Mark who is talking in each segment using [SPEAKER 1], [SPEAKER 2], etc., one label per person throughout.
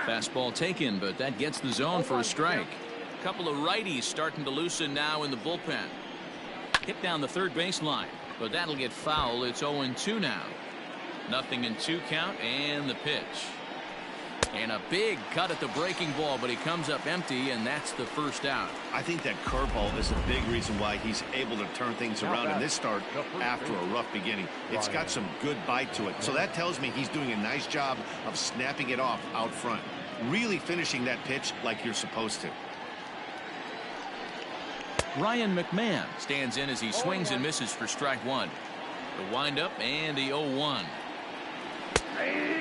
[SPEAKER 1] Fastball taken, but that gets the zone for a strike. A couple of righties starting to loosen now in the bullpen. Hit down the third baseline, but that'll get foul. It's 0-2 now. 0-2 count, and the pitch. And a big cut at the breaking ball, but he comes up empty, and that's the first out.
[SPEAKER 2] I think that curveball is a big reason why he's able to turn things around in this start after a rough beginning. It's got some good bite to it. So that tells me he's doing a nice job of snapping it off out front. Really finishing that pitch like you're supposed to.
[SPEAKER 1] Ryan McMahon stands in as he swings and misses for strike one. The windup and the 0-1.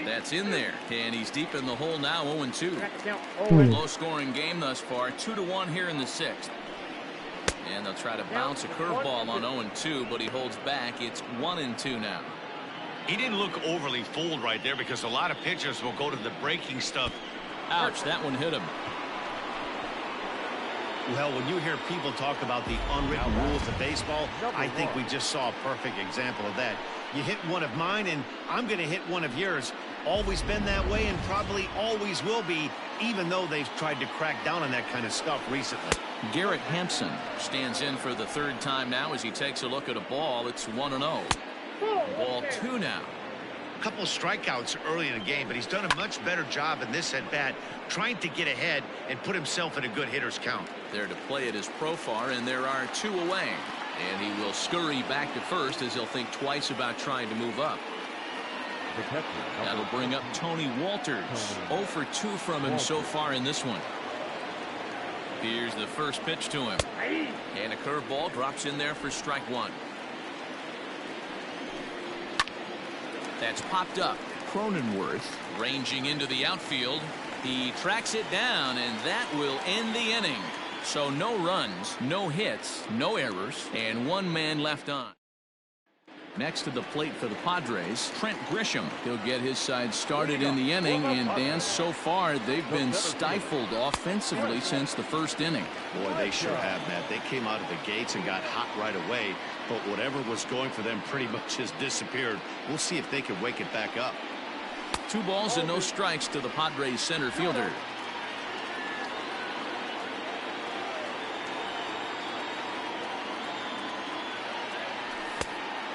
[SPEAKER 1] That's in there, and he's deep in the hole now. 0-2. Low-scoring game thus far. 2-1 here in the sixth. And they'll try to bounce a curveball on 0-2, but he holds back. It's 1-2 now.
[SPEAKER 2] He didn't look overly fooled right there because a lot of pitchers will go to the breaking stuff.
[SPEAKER 1] Ouch, that one hit him.
[SPEAKER 2] Well, when you hear people talk about the unwritten rules of baseball, I think we just saw a perfect example of that. You hit one of mine, and I'm going to hit one of yours. Always been that way and probably always will be, even though they've tried to crack down on that kind of stuff recently.
[SPEAKER 1] Garrett Hampson stands in for the third time now as he takes a look at a ball. It's 1-0. Ball 2 now.
[SPEAKER 2] A couple of strikeouts early in the game, but he's done a much better job in this at-bat trying to get ahead and put himself in a good hitter's count.
[SPEAKER 1] There to play it is Profar, and there are 2 away. And he will scurry back to first as he'll think twice about trying to move up. That'll bring up Tony Walters. 0 for 2 from him so far in this one. Here's the first pitch to him. And a curveball drops in there for strike one. That's popped up. Cronenworth ranging into the outfield. He tracks it down, and that will end the inning. So no runs, no hits, no errors, and 1 man left on. Next to the plate for the Padres, Trent Grisham. He'll get his side started in the inning, and Dan, so far they've been stifled offensively since the first inning.
[SPEAKER 2] Boy, they sure have, Matt. They came out of the gates and got hot right away, but whatever was going for them pretty much has disappeared. We'll see if they can wake it back up.
[SPEAKER 1] 2 balls and no strikes to the Padres center fielder.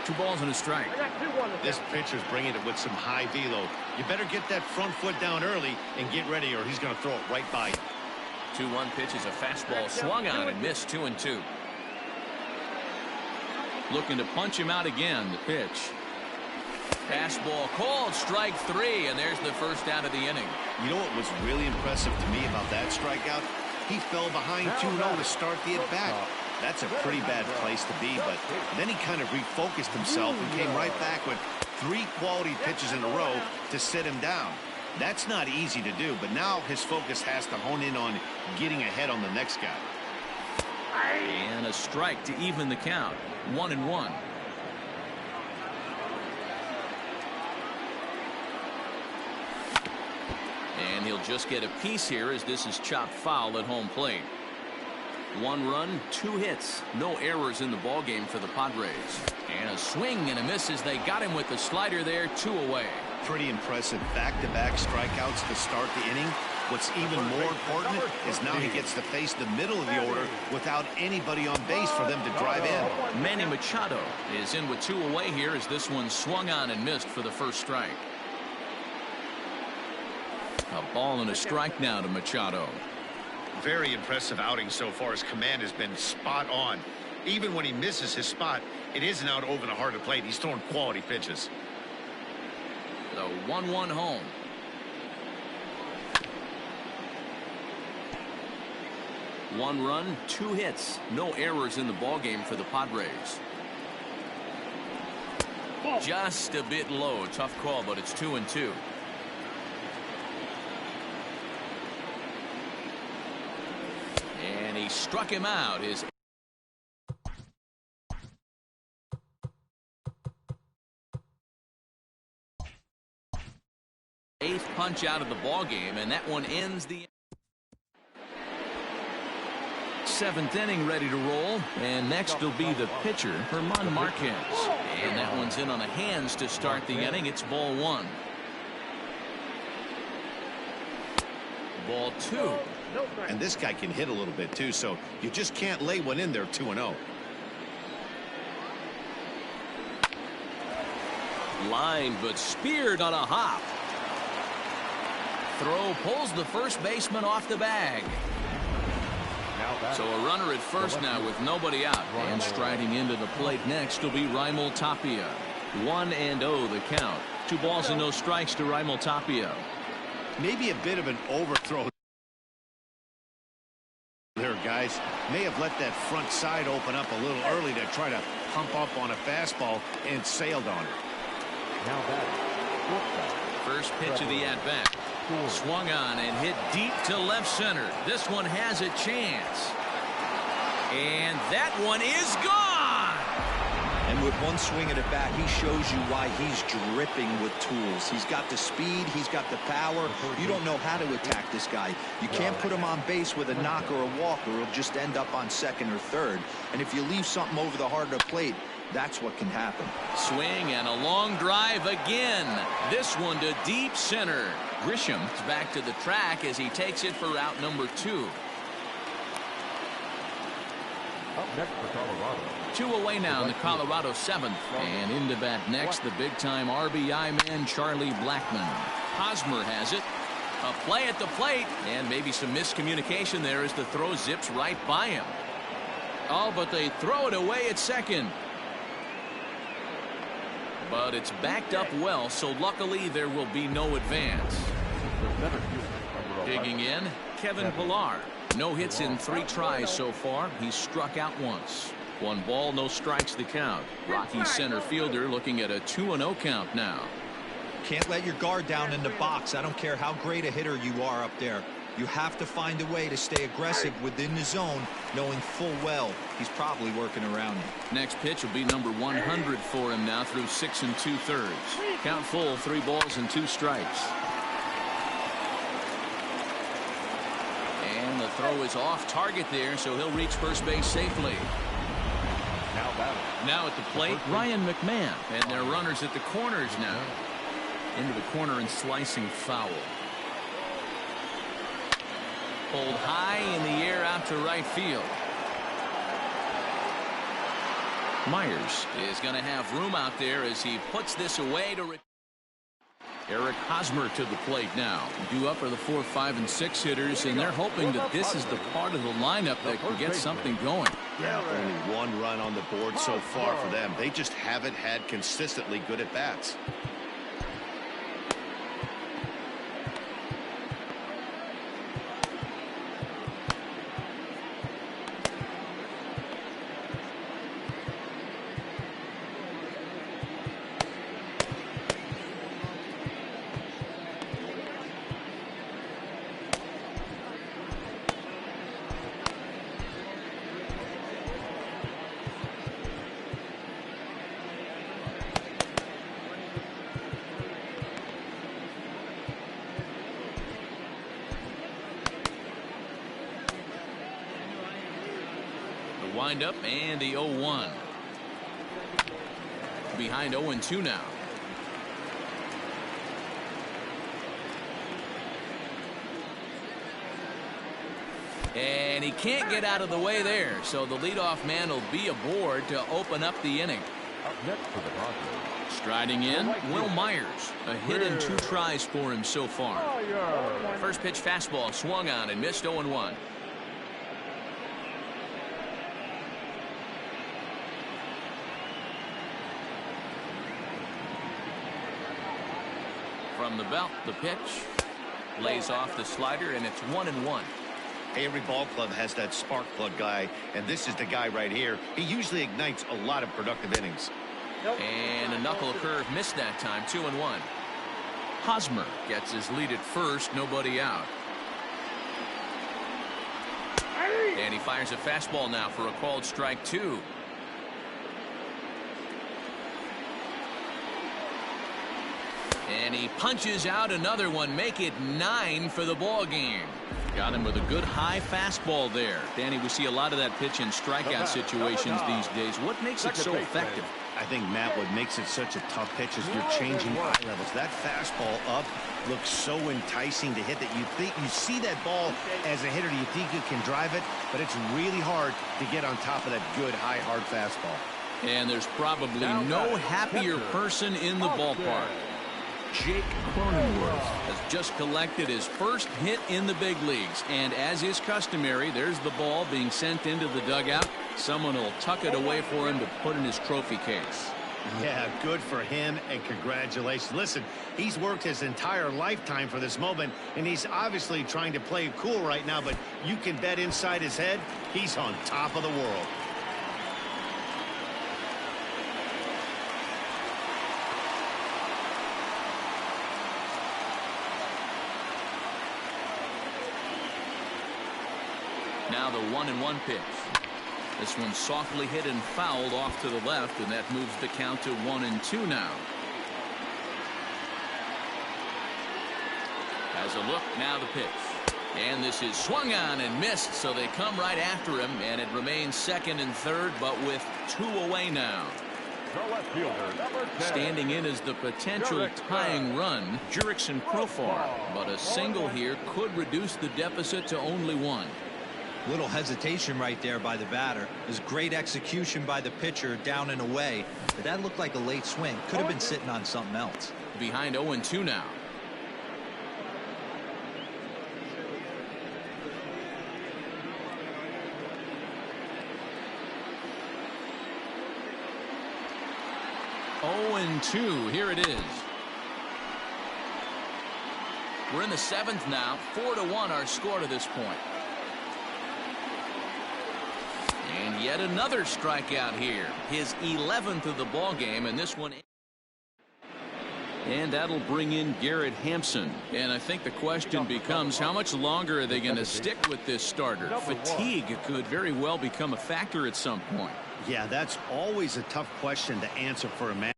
[SPEAKER 1] Two balls and a strike.
[SPEAKER 2] This pitcher's bringing it with some high velo. You better get that front foot down early and get ready, or he's going to throw it right by you.
[SPEAKER 1] 2-1 pitch is a fastball swung on and missed. 2-2. Looking to punch him out again. The pitch. Fastball called, strike 3, and there's the first out of the inning.
[SPEAKER 2] You know what was really impressive to me about that strikeout? He fell behind 2-0 to start the at-bat. That's a pretty bad place to be, but then he kind of refocused himself and came right back with 3 quality pitches in a row to sit him down. That's not easy to do, but now his focus has to hone in on getting ahead on the next guy.
[SPEAKER 1] And a strike to even the count. 1-1. And he'll just get a piece here as this is chopped foul at home plate. 1 run, 2 hits, no errors in the ballgame for the Padres. And a swing and a miss as they got him with the slider there. 2 away.
[SPEAKER 2] Pretty impressive back-to-back strikeouts to start the inning. What's even more important is now he gets to face the middle of the order without anybody on base for them to drive in.
[SPEAKER 1] Manny Machado is in with 2 away here as this one swung on and missed for the first strike. A ball and a strike now to Machado.
[SPEAKER 2] Very impressive outing so far. His command has been spot on. Even when he misses his spot, it isn't out over the heart of the plate. He's throwing quality pitches.
[SPEAKER 1] The 1-1 home. One run, 2 hits, no errors in the ballgame for the Padres. Just a bit low. Tough call, but it's 2-2. And he struck him out. His eighth punch out of the ball game, and that one ends the 7th inning, ready to roll. And next will be the pitcher, Herman Marquez. And that one's in on the hands to start the inning. It's ball 1. Ball 2.
[SPEAKER 2] And this guy can hit a little bit too, so you just can't lay one in there 2-0.
[SPEAKER 1] Line, but speared on a hop. Throw pulls the first baseman off the bag. So a runner at first now with nobody out. And striding into the plate next will be Raimel Tapia. 1-0 the count. 2 balls and no strikes to Raimel Tapia.
[SPEAKER 2] Maybe a bit of an overthrow there, guys. May have let that front side open up a little early to try to pump up on a fastball and sailed on it.
[SPEAKER 1] First pitch of the at-bat. Swung on and hit deep to left center. This one has a chance. And that one is gone.
[SPEAKER 3] And with one swing at a bat, he shows you why he's dripping with tools. He's got the speed. He's got the power. You don't know how to attack this guy. You can't put him on base with a knock or a walk, or he'll just end up on second or third. And if you leave something over the heart of the plate, that's what can happen.
[SPEAKER 1] Swing and a long drive again. This one to deep center. Grisham is back to the track as he takes it for out number 2.
[SPEAKER 4] Up next for Colorado.
[SPEAKER 1] 2 away now in the Colorado 7th. And into bat next, the big-time RBI man, Charlie Blackmon. Hosmer has it. A play at the plate, and maybe some miscommunication there as the throw zips right by him. Oh, but they throw it away at second. But it's backed up well, so luckily there will be no advance. Digging in, Kevin Pillar. No hits in 3 tries so far. He's struck out once. 1 ball, no strikes the count. Rockies center fielder looking at a 2-0 count now.
[SPEAKER 3] Can't let your guard down in the box. I don't care how great a hitter you are up there. You have to find a way to stay aggressive within the zone, knowing full well he's probably working around you.
[SPEAKER 1] Next pitch will be number 100 for him now through 6 2/3. Count full, 3 balls and 2 strikes. And the throw is off target there, so he'll reach first base safely. Now at the plate, Ryan McMahon. And their runners at the corners now. Into the corner and slicing foul. Pulled high in the air out to right field. Myers is going to have room out there as he puts this away to Eric Hosmer to the plate now. Due up are the 4, 5, and 6 hitters, and they're hoping that this is the part of the lineup that can get something going.
[SPEAKER 2] Only 1 run on the board so far for them. They just haven't had consistently good at bats.
[SPEAKER 1] Windup and the 0-1. Behind 0-2 now. And he can't get out of the way there, so the leadoff man will be aboard to open up the inning.
[SPEAKER 4] Up next for the Padres.
[SPEAKER 1] Striding in, Will Myers. A hit and 2 tries for him so far. First pitch fastball swung on and missed 0-1. From the belt, the pitch lays off the slider, and it's 1-1.
[SPEAKER 2] Every ball club has that spark plug guy, and this is the guy right here. He usually ignites a lot of productive innings.
[SPEAKER 1] And a knuckle curve missed that time. 2-1. Hosmer gets his lead at first, nobody out. And he fires a fastball now for a called strike 2. And he punches out another one, make it 9 for the ball game. Got him with a good high fastball there. Danny, we see a lot of that pitch in strikeout situations these days. What makes it so effective?
[SPEAKER 2] I think, Matt, what makes it such a tough pitch is you're changing eye levels. That fastball up looks so enticing to hit that you think you see that ball as a hitter, you think you can drive it, but it's really hard to get on top of that good, high, hard fastball.
[SPEAKER 1] And there's probably no happier person in the ballpark. Jake Cronenworth has just collected his first hit in the big leagues. And as is customary, there's the ball being sent into the dugout. Someone will tuck it away for him to put in his trophy case.
[SPEAKER 2] Yeah, good for him, and congratulations. Listen, he's worked his entire lifetime for this moment, and he's obviously trying to play it cool right now, but you can bet inside his head, he's on top of the world.
[SPEAKER 1] Now the 1-1 pitch. This one softly hit and fouled off to the left, and that moves the count to 1-2 now. Has a look, now the pitch. And this is swung on and missed, so they come right after him, and it remains second and third, but with 2 away now.
[SPEAKER 4] The left fielder, number 10.
[SPEAKER 1] Standing in as the potential tying run, Jurickson Profar, but a single here could reduce the deficit to only 1.
[SPEAKER 3] Little hesitation right there by the batter. There's great execution by the pitcher down and away, but that looked like a late swing. Could have been sitting on something else.
[SPEAKER 1] Behind 0-2 now. Here it is. We're in the 7th now. 4-1 our score to this point. And yet another strikeout here. His 11th of the ball game, and this one. And that'll bring in Garrett Hampson. And I think the question becomes, how much longer are they going to stick with this starter? Fatigue could very well become a factor at some point.
[SPEAKER 2] Yeah, that's always a tough question to answer for a manager,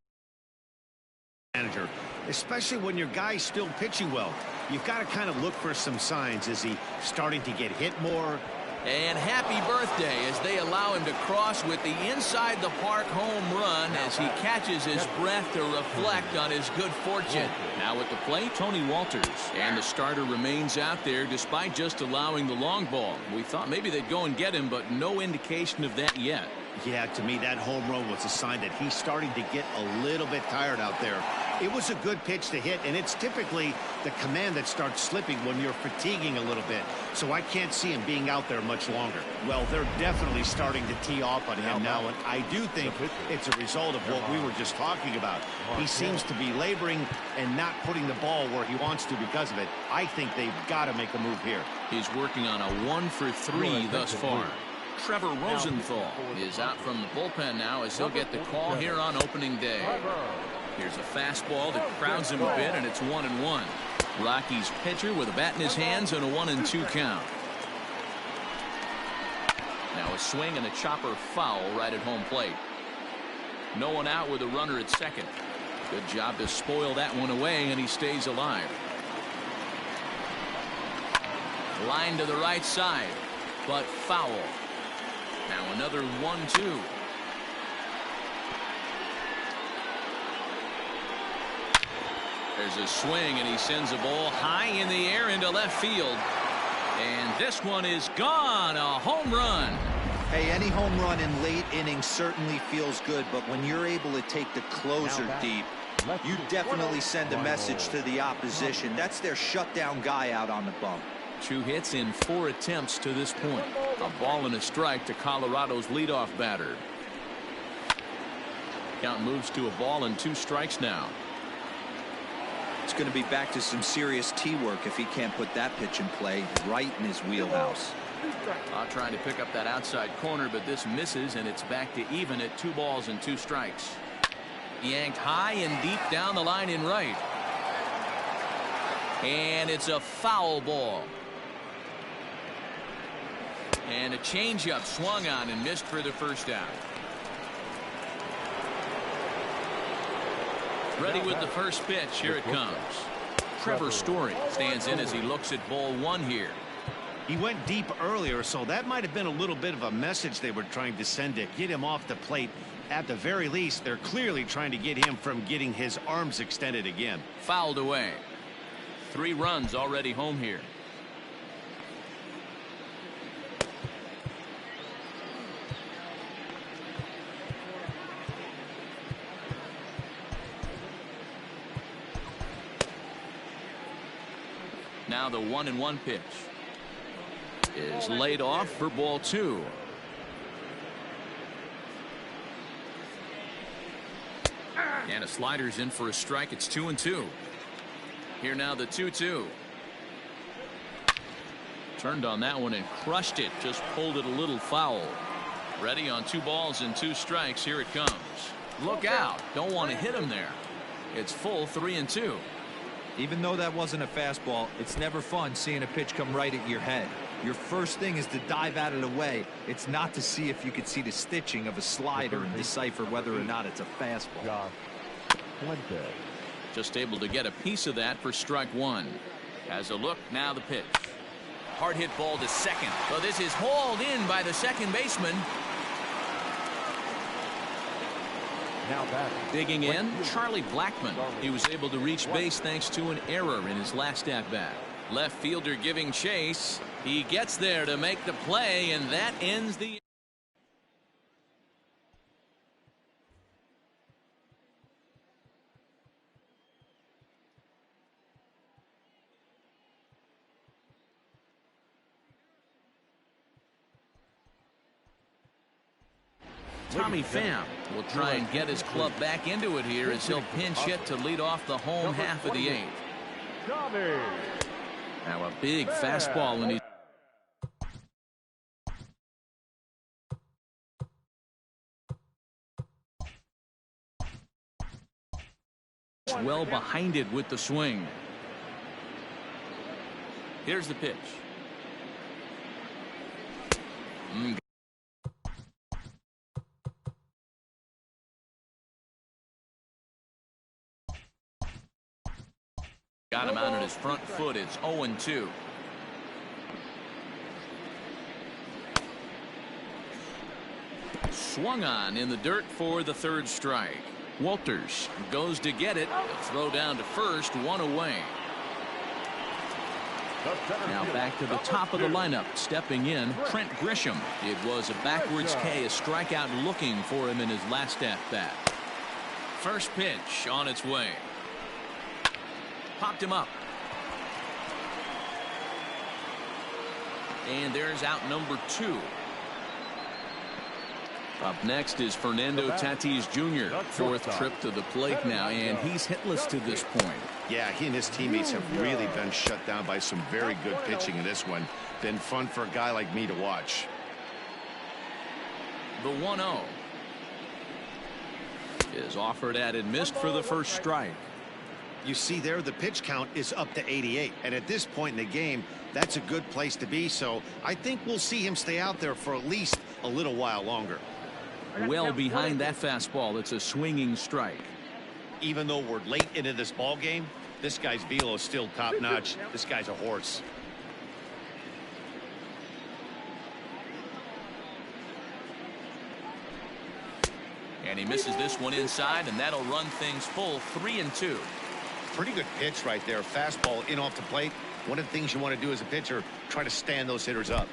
[SPEAKER 2] especially when your guy's still pitching well. You've got to kind of look for some signs. Is he starting to get hit more?
[SPEAKER 1] And happy birthday as they allow him to cross with the inside the park home run as he catches his breath to reflect on his good fortune. Now at the plate, Tony Walters. And the starter remains out there despite just allowing the long ball. We thought maybe they'd go and get him, but no indication of that yet.
[SPEAKER 2] Yeah, to me, that home run was a sign that he's starting to get a little bit tired out there. It was a good pitch to hit, and it's typically the command that starts slipping when you're fatiguing a little bit. So I can't see him being out there much longer. Well, they're definitely starting to tee off on him now, and I do think it's a result of what we were just talking about. He seems to be laboring and not putting the ball where he wants to because of it. I think they've got to make a move here.
[SPEAKER 1] He's working on a 1-for-3 thus far. Trevor Rosenthal is out from the bullpen now as he'll get the call here on opening day. Here's a fastball that crowds him a bit, and it's 1-1. Rockies pitcher with a bat in his hands and a 1-2 count. Now a swing and a chopper foul right at home plate. No one out with a runner at second. Good job to spoil that one away, and he stays alive. Line to the right side, but foul. Now another 1-2. There's a swing, and he sends a ball high in the air into left field. And this one is gone. A home run.
[SPEAKER 3] Hey, any home run in late innings certainly feels good, but when you're able to take the closer deep, you definitely send a message to the opposition. That's their shutdown guy out on the bump.
[SPEAKER 1] 2 hits in 4 attempts to this point. A ball and a strike to Colorado's leadoff batter. Count moves to a ball and 2 strikes now.
[SPEAKER 3] It's going to be back to some serious tee work if he can't put that pitch in play right in his wheelhouse.
[SPEAKER 1] Trying to pick up that outside corner, but this misses, and it's back to even at 2 balls and 2 strikes. Yanked high and deep down the line in right. And it's a foul ball. And a changeup swung on and missed for the first out. Ready with the first pitch. Here it comes. Trevor Story stands in as he looks at ball 1 here.
[SPEAKER 2] He went deep earlier, so that might have been a little bit of a message they were trying to send to get him off the plate At the very least, they're clearly trying to get him from getting his arms extended again.
[SPEAKER 1] Fouled away. 3 runs already home here. Now the 1-1 pitch is laid off for ball 2. And a slider's in for a strike. It's 2-2. Here now the 2-2. Turned on that one and crushed it. Just pulled it a little foul. Ready on 2 balls and 2 strikes. Here it comes. Look out. Don't want to hit him there. It's full 3-2.
[SPEAKER 3] Even though that wasn't a fastball, it's never fun seeing a pitch come right at your head. Your first thing is to dive out of the way. It's not to see if you could see the stitching of a slider and decipher whether or not it's a fastball.
[SPEAKER 1] Just able to get a piece of that for strike 1. Has a look. Now the pitch. Hard hit ball to second. So this is hauled in by the second baseman.
[SPEAKER 4] Now batting.
[SPEAKER 1] Digging in, Charlie Blackmon. He was able to reach base thanks to an error in his last at-bat. Left fielder giving chase. He gets there to make the play, and that ends the... Tommy Pham will try and get his club back into it here as he'll pinch hit to lead off the home half of the 8th. Now a big fastball, and he's well behind it with the swing. Here's the pitch. Got him out on his front foot. It's 0-2. Swung on in the dirt for the 3rd strike. Walters goes to get it. A throw down to first, 1 away. Now back to the top of the lineup. Stepping in, Trent Grisham. It was a backwards K, a strikeout looking for him in his last at-bat. First pitch on its way. Popped him up. And there's out number 2. Up next is Fernando Tatis Jr. 4th trip to the plate now, and he's hitless to this point.
[SPEAKER 2] Yeah, he and his teammates have really been shut down by some very good pitching in this one. Been fun for a guy like me to watch.
[SPEAKER 1] The 1-0 is offered at and missed for the first strike.
[SPEAKER 2] You see there, the pitch count is up to 88, and at this point in the game, that's a good place to be, so I think we'll see him stay out there for at least a little while longer.
[SPEAKER 1] Well behind that fastball. It's a swinging strike.
[SPEAKER 2] Even though we're late into this ball game, this guy's velo is still top-notch. This guy's a horse.
[SPEAKER 1] And he misses this one inside, and that'll run things full 3-2.
[SPEAKER 2] Pretty good pitch right there. Fastball in off the plate. One of the things you want to do as a pitcher, try to stand those hitters up.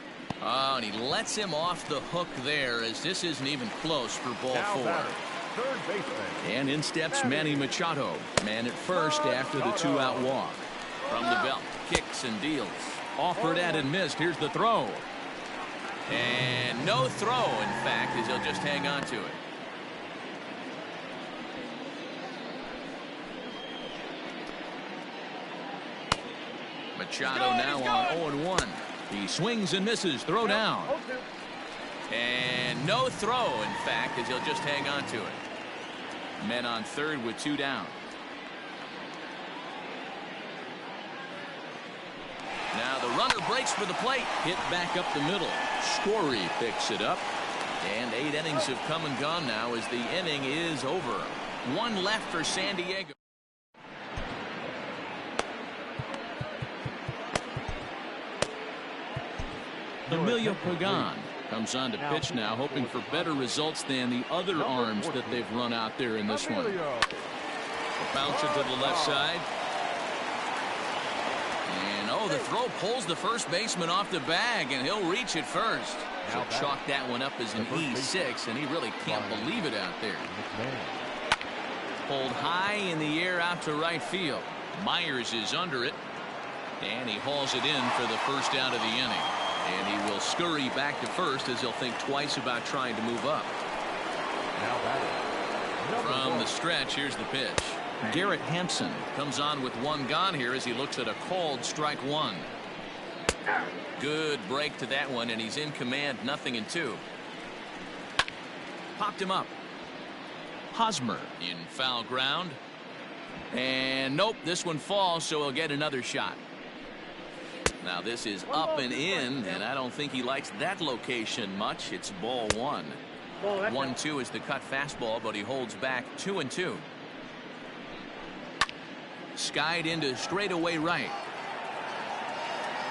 [SPEAKER 1] Oh, and he lets him off the hook there, as this isn't even close for ball 4. And in steps Manny Machado. Man at first after the 2-out walk. From the belt, kicks and deals. Offered at and missed. Here's the throw. And no throw, in fact, as he'll just hang on to it. Machado now on 0-1. He swings and misses. Throw down. And no throw, in fact, as he'll just hang on to it. Men on 3rd with 2 down. Now the runner breaks for the plate. Hit back up the middle. Story picks it up. And 8 innings have come and gone now as the inning is over. 1 left for San Diego. Emilio Pagan Comes on to pitch now, hoping for better results than the other arms that they've run out there in this one. Bounce it to the left side. And oh, the throw pulls the first baseman off the bag, and he'll reach it first. So chalk that one up as an E6, and he really can't believe it out there. Pulled high in the air out to right field. Myers is under it, and he hauls it in for the first out of the inning. And he will scurry back to first as he'll think twice about trying to move up. From the stretch, here's the pitch. Garrett Hampson comes on with one gone here as he looks at a called strike one. Good break to that one, and he's in command, 0-2. Popped him up. Hosmer in foul ground. And nope, this one falls, so he'll get another shot. Now this is up and in, and I don't think he likes that location much. It's ball one. 1-2 is the cut fastball, but he holds back 2-2. Skied into straightaway right.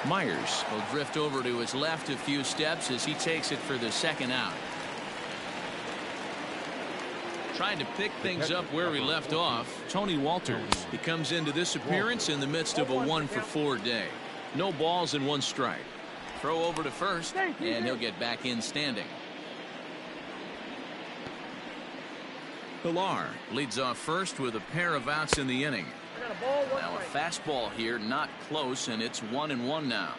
[SPEAKER 1] Myers will drift over to his left a few steps as he takes it for the second out. Trying to pick things up where he left off, Tony Walters. He comes into this appearance in the midst of a 1-for-4 day. No balls and one strike. Throw over to first, and he'll get back in standing. Pilar leads off first with a pair of outs in the inning. Now a fastball here, not close, and it's 1-1 now.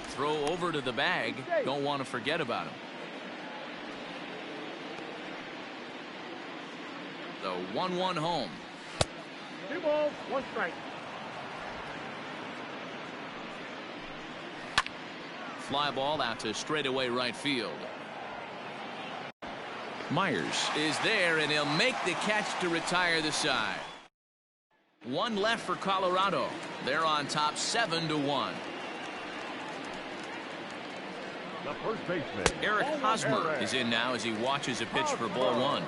[SPEAKER 1] Throw over to the bag. Don't want to forget about him. The 1-1 home.
[SPEAKER 5] 2 balls, 1 strike.
[SPEAKER 1] Fly ball out to straightaway right field. Myers is there, and he'll make the catch to retire the side. One left for Colorado. They're on top 7-1.
[SPEAKER 4] The first baseman,
[SPEAKER 1] Eric Hosmer is in now as he watches a pitch for ball one.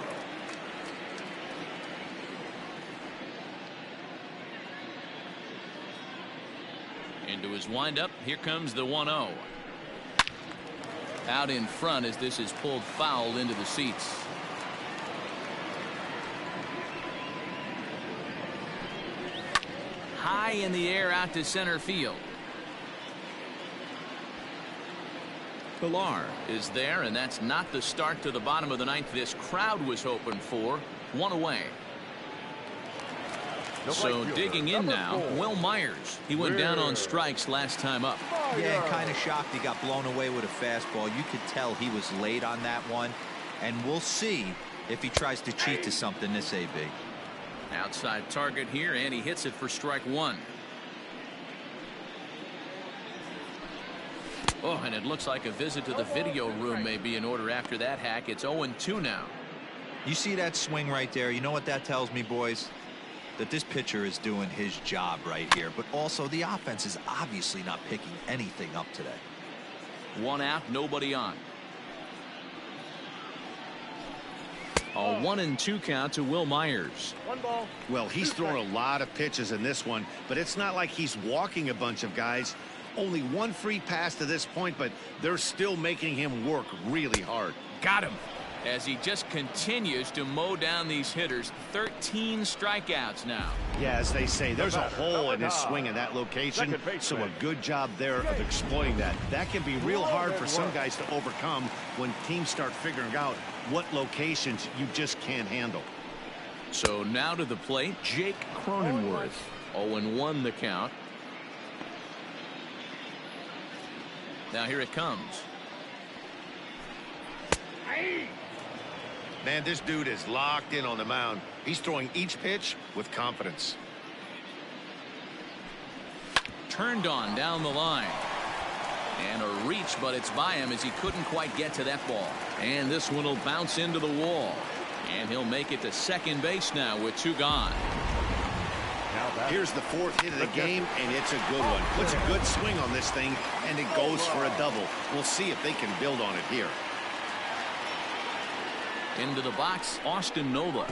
[SPEAKER 1] Into his windup. Here comes the 1-0. Out in front as this is pulled foul into the seats. High in the air out to center field. Pilar is there, and that's not the start to the bottom of the ninth this crowd was hoping for. 1 away. So digging in now, Will Myers. He went down on strikes last time up.
[SPEAKER 3] Yeah, kind of shocked he got blown away with a fastball. You could tell he was late on that one. And we'll see if he tries to cheat to something this AB.
[SPEAKER 1] Outside target here, and he hits it for strike one. Oh, and it looks like a visit to the video room may be in order after that hack. It's 0-2 now.
[SPEAKER 3] You see that swing right there? You know what that tells me, boys? That this pitcher is doing his job right here, but also the offense is obviously not picking anything up today.
[SPEAKER 1] 1 out, nobody on. A 1-2 count to Will Myers.
[SPEAKER 5] 1 ball.
[SPEAKER 2] Well, he's thrown a lot of pitches in this one, but it's not like he's walking a bunch of guys. Only 1 free pass to this point, but they're still making him work really hard.
[SPEAKER 1] Got him. As he just continues to mow down these hitters. 13 strikeouts now.
[SPEAKER 2] Yeah, as they say, there's a hole in his swing in that location, so a good job there of exploiting that. That can be real hard for some guys to overcome when teams start figuring out what locations you just can't handle.
[SPEAKER 1] So now to the plate, Jake Cronenworth. 0-1 the count. Now here it comes.
[SPEAKER 2] Man, this dude is locked in on the mound. He's throwing each pitch with confidence.
[SPEAKER 1] Turned on down the line. And a reach, but it's by him as he couldn't quite get to that ball. And this one will bounce into the wall. And he'll make it to second base now with 2 gone.
[SPEAKER 2] Here's the 4th hit of the game, and it's a good one. Puts a good swing on this thing, and it goes for a double. We'll see if they can build on it here.
[SPEAKER 1] Into the box, Austin Nola.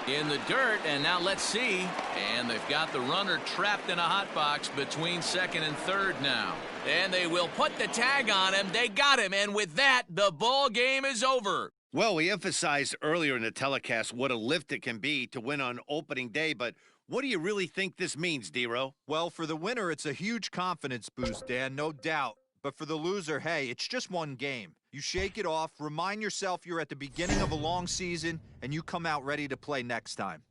[SPEAKER 1] in the dirt, and now let's see. And they've got the runner trapped in a hot box between second and third now. And they will put the tag on him. They got him, and with that, the ball game is over.
[SPEAKER 2] Well, we emphasized earlier in the telecast what a lift it can be to win on opening day, but what do you really think this means, D-Row?
[SPEAKER 3] Well, for the winner, it's a huge confidence boost, Dan, no doubt. But for the loser, hey, it's just one game. You shake it off, remind yourself you're at the beginning of a long season, and you come out ready to play next time.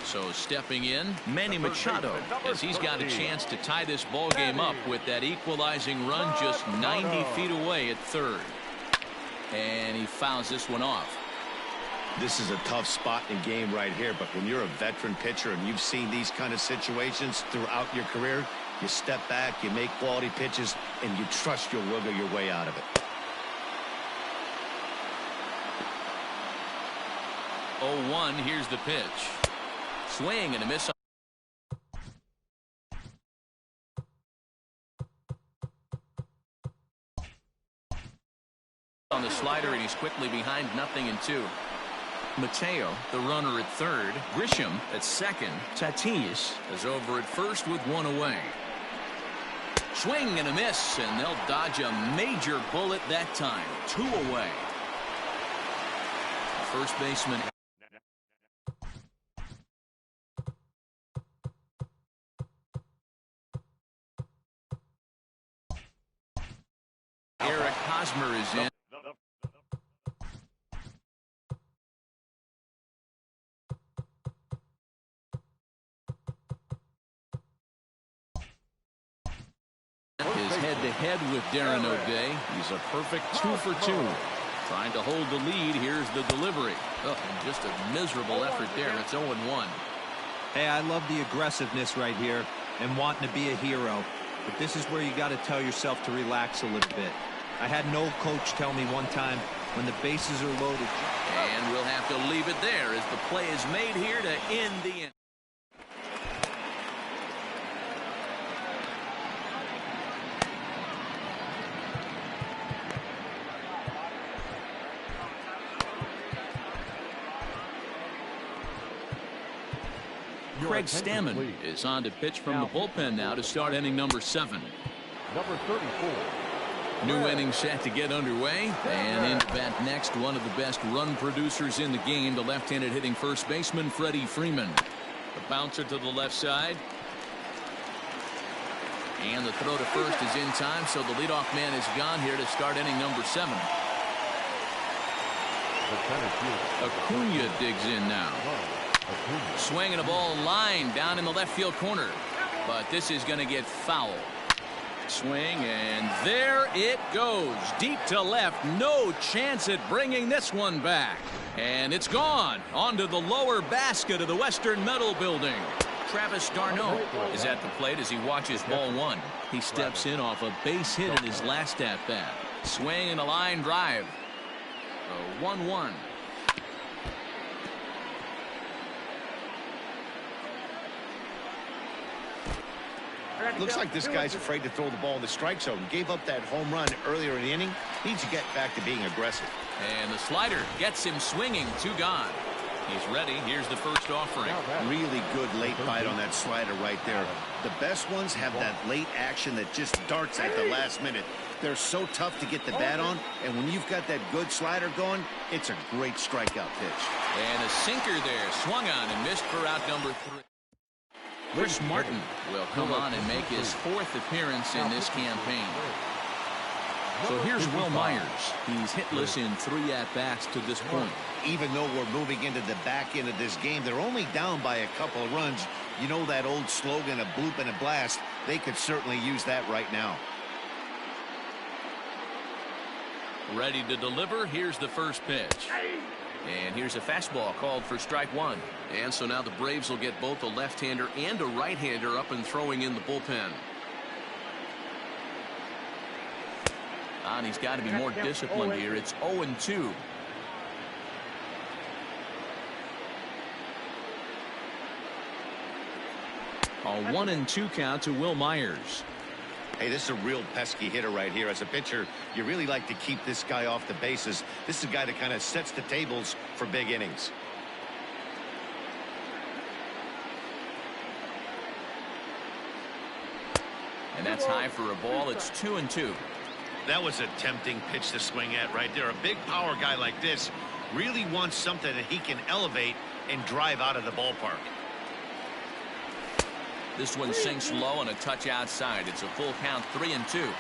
[SPEAKER 1] So stepping in, Manny Machado, as he's got a chance to tie this ball game up with that equalizing run just 90 feet away at third. And he fouls this one off.
[SPEAKER 2] This is a tough spot in game right here, but when you're a veteran pitcher and you've seen these kind of situations throughout your career, you step back, you make quality pitches, and you trust you'll wiggle your way out of it.
[SPEAKER 1] 0-1, here's the pitch. Swing and a miss. On the slider, and he's quickly behind 0-2. Mateo, the runner at third. Grisham at second. Tatis is over at first with one away. Swing and a miss, and they'll dodge a major bullet that time. 2 away. First baseman. Eric Hosmer is in. His head-to-head with Darren O'Day. He's a perfect 2 for 2. Trying to hold the lead. Here's the delivery. Oh, and just a miserable effort there. It's 0-1.
[SPEAKER 3] Hey, I love the aggressiveness right here and wanting to be a hero. But this is where you got to tell yourself to relax a little bit. I had an old coach tell me one time, when the bases are loaded.
[SPEAKER 1] And we'll have to leave it there as the play is made here to end the inning. Craig Stammen is on to pitch from the bullpen now to start inning number 7.
[SPEAKER 4] Number 34.
[SPEAKER 1] New inning set to get underway, and into bat next, one of the best run producers in the game, the left-handed hitting first baseman Freddie Freeman. The bouncer to the left side, and the throw to first is in time, so the leadoff man is gone here to start inning number 7. Acuna digs in now. Swinging a ball line down in the left field corner, but this is going to get foul. Swing, and there it goes. Deep to left. No chance at bringing this one back. And it's gone onto the lower basket of the Western Metal Building. Travis d'Arnaud is at the plate as he watches ball 1. He steps in off a base hit in his last at-bat. Swing and a line drive. 1-1.
[SPEAKER 2] Looks like this guy's afraid to throw the ball in the strike zone. Gave up that home run earlier in the inning. Needs to get back to being aggressive.
[SPEAKER 1] And the slider gets him swinging. 2 gone. He's ready. Here's the first offering.
[SPEAKER 2] Really good late bite on that slider right there. The best ones have that late action that just darts at the last minute. They're so tough to get the bat on, and when you've got that good slider going, it's a great strikeout pitch.
[SPEAKER 1] And a sinker there. Swung on and missed for out number 3. Chris Martin will come on and make his 4th appearance in this campaign. So here's Will Myers. He's hitless in 3 at-bats to this point.
[SPEAKER 2] Even though we're moving into the back end of this game, they're only down by a couple of runs. You know that old slogan, a bloop and a blast. They could certainly use that right now.
[SPEAKER 1] Ready to deliver. Here's the first pitch. And here's a fastball called for strike 1. And so now the Braves will get both a left-hander and a right-hander up and throwing in the bullpen. And he's got to be more disciplined here. It's 0-2. A 1-2 count to Will Myers.
[SPEAKER 2] Hey, this is a real pesky hitter right here. As a pitcher, you really like to keep this guy off the bases. This is a guy that kind of sets the tables for big innings.
[SPEAKER 1] And that's high for a ball. It's 2-2.
[SPEAKER 2] That was a tempting pitch to swing at right there. A big power guy like this really wants something that he can elevate and drive out of the ballpark.
[SPEAKER 1] This one sinks low and a touch outside. It's a full count, 3-2.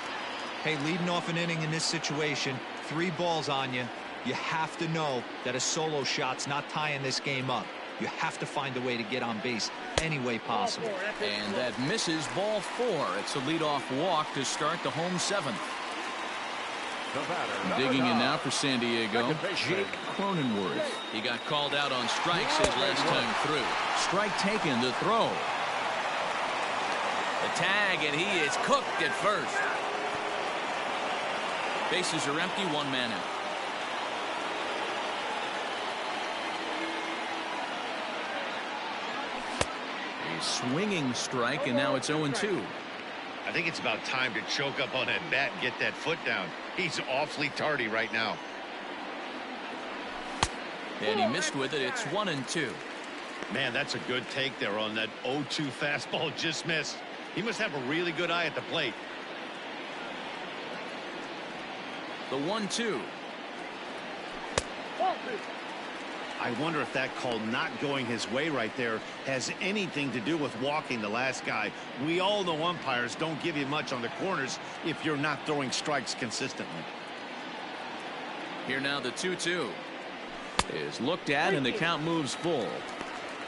[SPEAKER 3] Hey, leading off an inning in this situation, 3 balls on you. You have to know that a solo shot's not tying this game up. You have to find a way to get on base any way possible.
[SPEAKER 1] And that misses, ball 4. It's a leadoff walk to start the home 7th. Digging in now for San Diego, Jake Cronenworth. He got called out on strikes his last time through. Strike taken, the throw. The tag, and he is cooked at first. Bases are empty, 1 man out. A swinging strike, and now it's 0-2.
[SPEAKER 2] I think it's about time to choke up on that bat and get that foot down. He's awfully tardy right now.
[SPEAKER 1] And he missed with it. It's 1-2.
[SPEAKER 2] Man, that's a good take there on that 0-2 fastball. Just missed. He must have a really good eye at the plate.
[SPEAKER 1] The 1-2.
[SPEAKER 2] I wonder if that call not going his way right there has anything to do with walking the last guy. We all know umpires don't give you much on the corners if you're not throwing strikes consistently.
[SPEAKER 1] Here now the 2-2 is looked at, and the count moves full.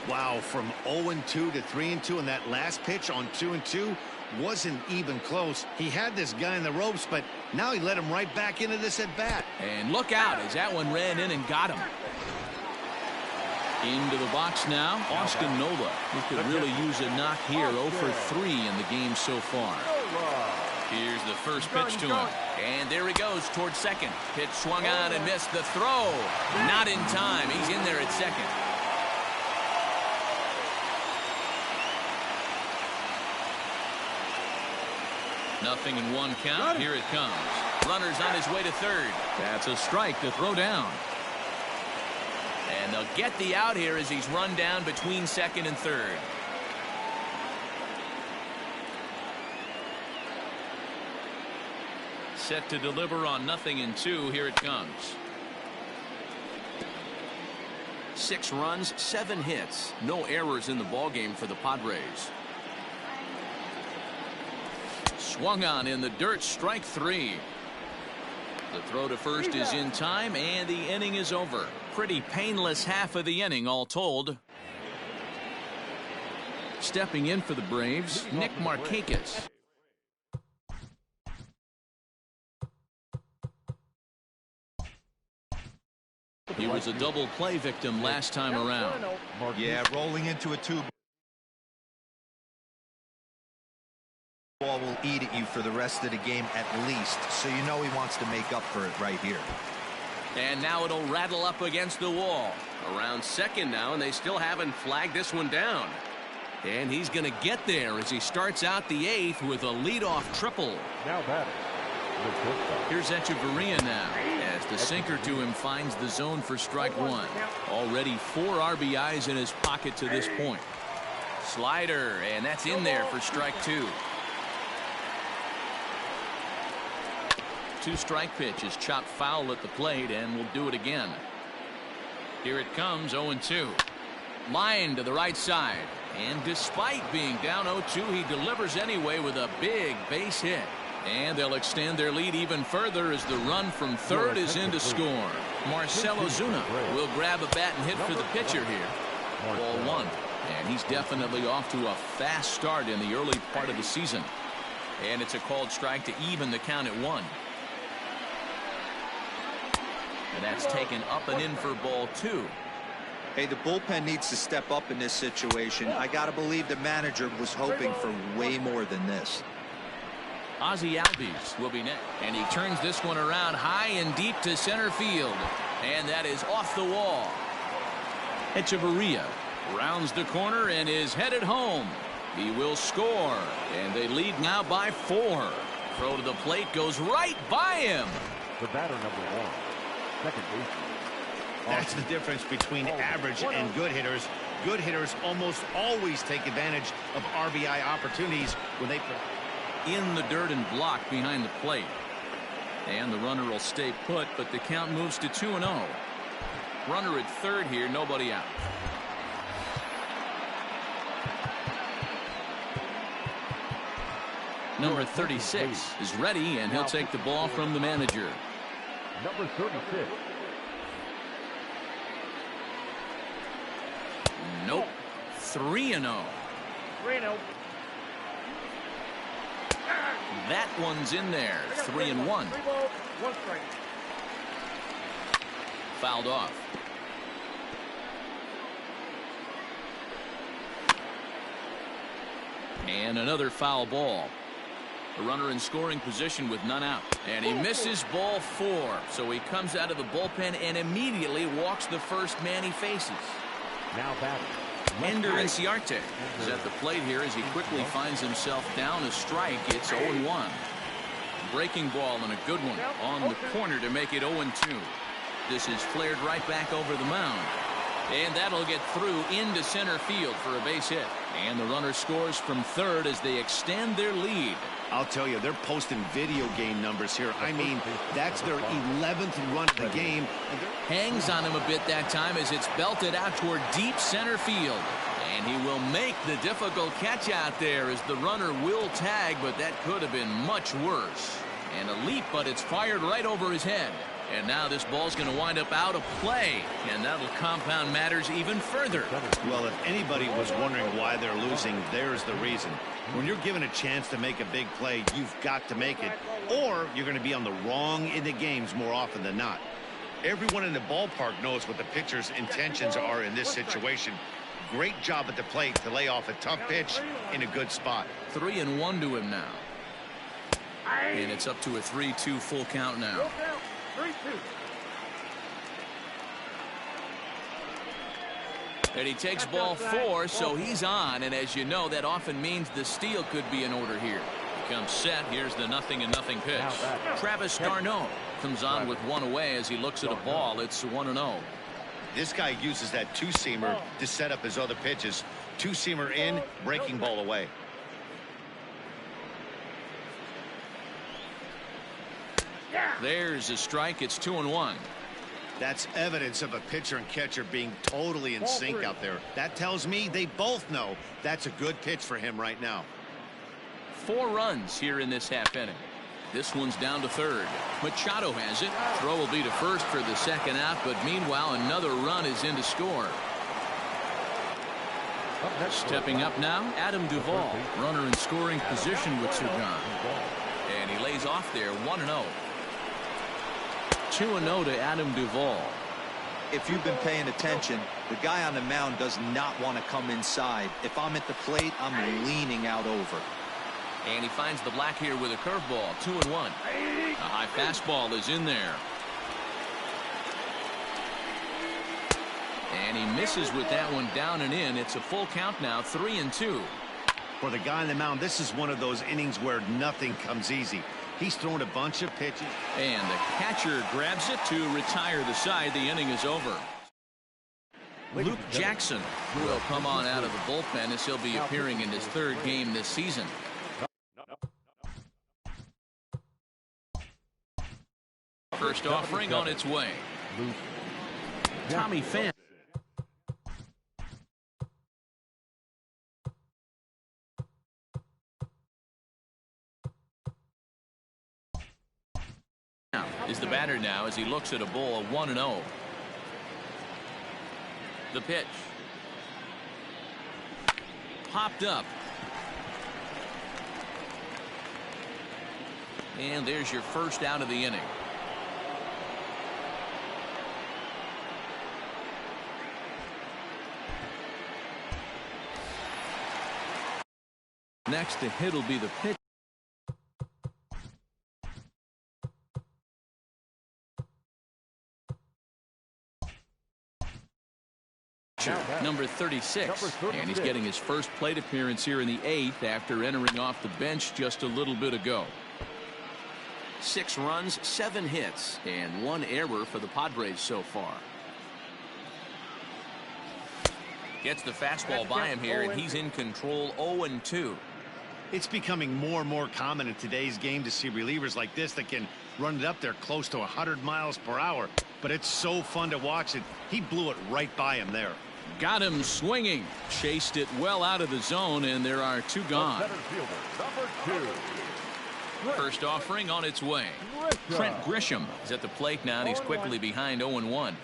[SPEAKER 2] Wow, from 0-2 to 3-2, and that last pitch on 2-2 wasn't even close. He had this guy in the ropes, but now he let him right back into this at bat.
[SPEAKER 1] And look out as that one ran in and got him. Into the box now, Austin Nola. He could really use a knock here. 0 for 3 in the game so far. Here's the first pitch to him. And there he goes towards second. Pitch swung on and missed. The throw. Not in time. He's in there at second. Nothing in 1 count. Here it comes. Runner's on his way to third. That's a strike to throw down. And they'll get the out here as he's run down between second and third. Set to deliver on 0-2. Here it comes. 6 runs, 7 hits. No errors in the ballgame for the Padres. Swung on in the dirt, strike 3. The throw to first is in time, and the inning is over. Pretty painless half of the inning, all told. Stepping in for the Braves, Nick Markakis. He was a double play victim last time around.
[SPEAKER 3] Yeah, rolling into a 2 ball will eat at you for the rest of the game at least, so you know he wants to make up for it right here.
[SPEAKER 1] And now it'll rattle up against the wall. Around second now, and they still haven't flagged this one down. And he's going to get there as he starts out the 8th with a leadoff triple.
[SPEAKER 4] Now batting.
[SPEAKER 1] Here's Echeverria now, as the sinker to him finds the zone for strike 1. Already 4 RBIs in his pocket to this point. Slider, and that's in there for strike 2. 2-strike pitch is chopped foul at the plate, and will do it again. Here it comes, 0-2. Line to the right side, and despite being down 0-2, he delivers anyway with a big base hit. And they'll extend their lead even further as the run from third is in to score. Marcell Ozuna will grab a bat and hit for the pitcher here. Ball one. And he's definitely off to a fast start in the early part of the season. And it's a called strike to even the count at 1. And that's taken up and in for ball 2.
[SPEAKER 3] Hey, the bullpen needs to step up in this situation. I got to believe the manager was hoping for way more than this.
[SPEAKER 1] Ozzie Albies will be next. And he turns this one around high and deep to center field. And that is off the wall. Echeverria rounds the corner and is headed home. He will score. And they lead now by 4. Throw to the plate goes right by him.
[SPEAKER 4] The batter number 1. Second baseman.
[SPEAKER 2] That's the difference between average and good hitters. Good hitters almost always take advantage of RBI opportunities when they
[SPEAKER 1] in the dirt and blocked behind the plate. And the runner will stay put, but the count moves to 2-0. Runner at third here, nobody out. Number 36 is ready, and he'll take the ball from the manager.
[SPEAKER 4] Number 36.
[SPEAKER 1] Nope. 3-0.
[SPEAKER 5] 3-0.
[SPEAKER 1] That one's in there. 3-1.
[SPEAKER 5] 3 balls, 1 strike.
[SPEAKER 1] Fouled off. And another foul ball. A runner in scoring position with none out. And he misses ball 4. So he comes out of the bullpen and immediately walks the first man he faces.
[SPEAKER 4] Now batting.
[SPEAKER 1] Ender Inciarte is at the plate here as he quickly finds himself down a strike. It's 0-1. Breaking ball and a good one on the corner to make it 0-2. This is flared right back over the mound. And that'll get through into center field for a base hit. And the runner scores from third as they extend their lead.
[SPEAKER 2] I'll tell you, they're posting video game numbers here. I mean, that's their 11th run of the game.
[SPEAKER 1] Hangs on him a bit that time as it's belted out toward deep center field. And he will make the difficult catch out there as the runner will tag, but that could have been much worse. And a leap, but it's fired right over his head. And now this ball's going to wind up out of play, and that'll compound matters even further.
[SPEAKER 2] Well, if anybody was wondering why they're losing, there's the reason. When you're given a chance to make a big play, you've got to make it, or you're going to be on the wrong end of games more often than not. Everyone in the ballpark knows what the pitcher's intentions are in this situation. Great job at the plate to lay off a tough pitch in a good spot.
[SPEAKER 1] 3-1 to him now. And it's up to a 3-2 full count now.
[SPEAKER 5] 3-2.
[SPEAKER 1] And he takes ball 4, so he's on. And as you know, that often means the steal could be in order here. He comes set. Here's the 0-0 pitch. Travis d'Arnaud comes on with one away as he looks at a ball. It's 1-0.
[SPEAKER 2] This guy uses that two-seamer to set up his other pitches. Two-seamer in, breaking ball away.
[SPEAKER 1] There's a strike. It's 2-1.
[SPEAKER 2] That's evidence of a pitcher and catcher being totally in sync out there. That tells me they both know that's a good pitch for him right now.
[SPEAKER 1] 4 runs here in this half inning. This one's down to third. Machado has it. Throw will be to first for the second out, but meanwhile another run is in to score. Stepping up now, Adam Duvall, runner in scoring position with Sugan. And he lays off there, 1-0. 2-0 to Adam Duvall.
[SPEAKER 3] If you've been paying attention, the guy on the mound does not want to come inside. If I'm at the plate, I'm leaning out over.
[SPEAKER 1] And he finds the black here with a curveball, 2-1. A high fastball is in there. And he misses with that one down and in. It's a full count now, 3-2.
[SPEAKER 2] For the guy on the mound, this is one of those innings where nothing comes easy. He's thrown a bunch of pitches.
[SPEAKER 1] And the catcher grabs it to retire the side. The inning is over. Luke Jackson will come on out of the bullpen as he'll be appearing in his 3rd game this season. First offering on its way. Tommy Pham batter now as he looks at a ball of 1-0. The pitch. Popped up. And there's your first out of the inning. Next to hit will be the pitch. Number 36. And he's getting his first plate appearance here in the 8th after entering off the bench just a little bit ago. 6 runs, 7 hits, and 1 error for the Padres so far. Gets the fastball by him here, and he's in control. 0-2.
[SPEAKER 2] It's becoming more and more common in today's game to see relievers like this that can run it up there close to 100 miles per hour. But it's so fun to watch it. He blew it right by him there.
[SPEAKER 1] Got him swinging. Chased it well out of the zone, and there are 2 gone.
[SPEAKER 4] Center fielder, number 2.
[SPEAKER 1] First offering on its way. Trent Grisham is at the plate now, and he's quickly behind 0-1.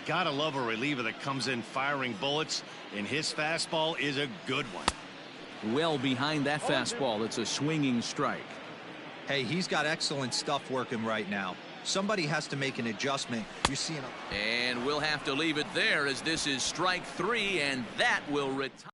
[SPEAKER 2] Gotta love a reliever that comes in firing bullets, and his fastball is a good one.
[SPEAKER 1] Well behind that fastball. It's a swinging strike.
[SPEAKER 3] Hey, he's got excellent stuff working right now. Somebody has to make an adjustment. You're seeing a...
[SPEAKER 1] And we'll have to leave it there as this is strike 3, and that will retire.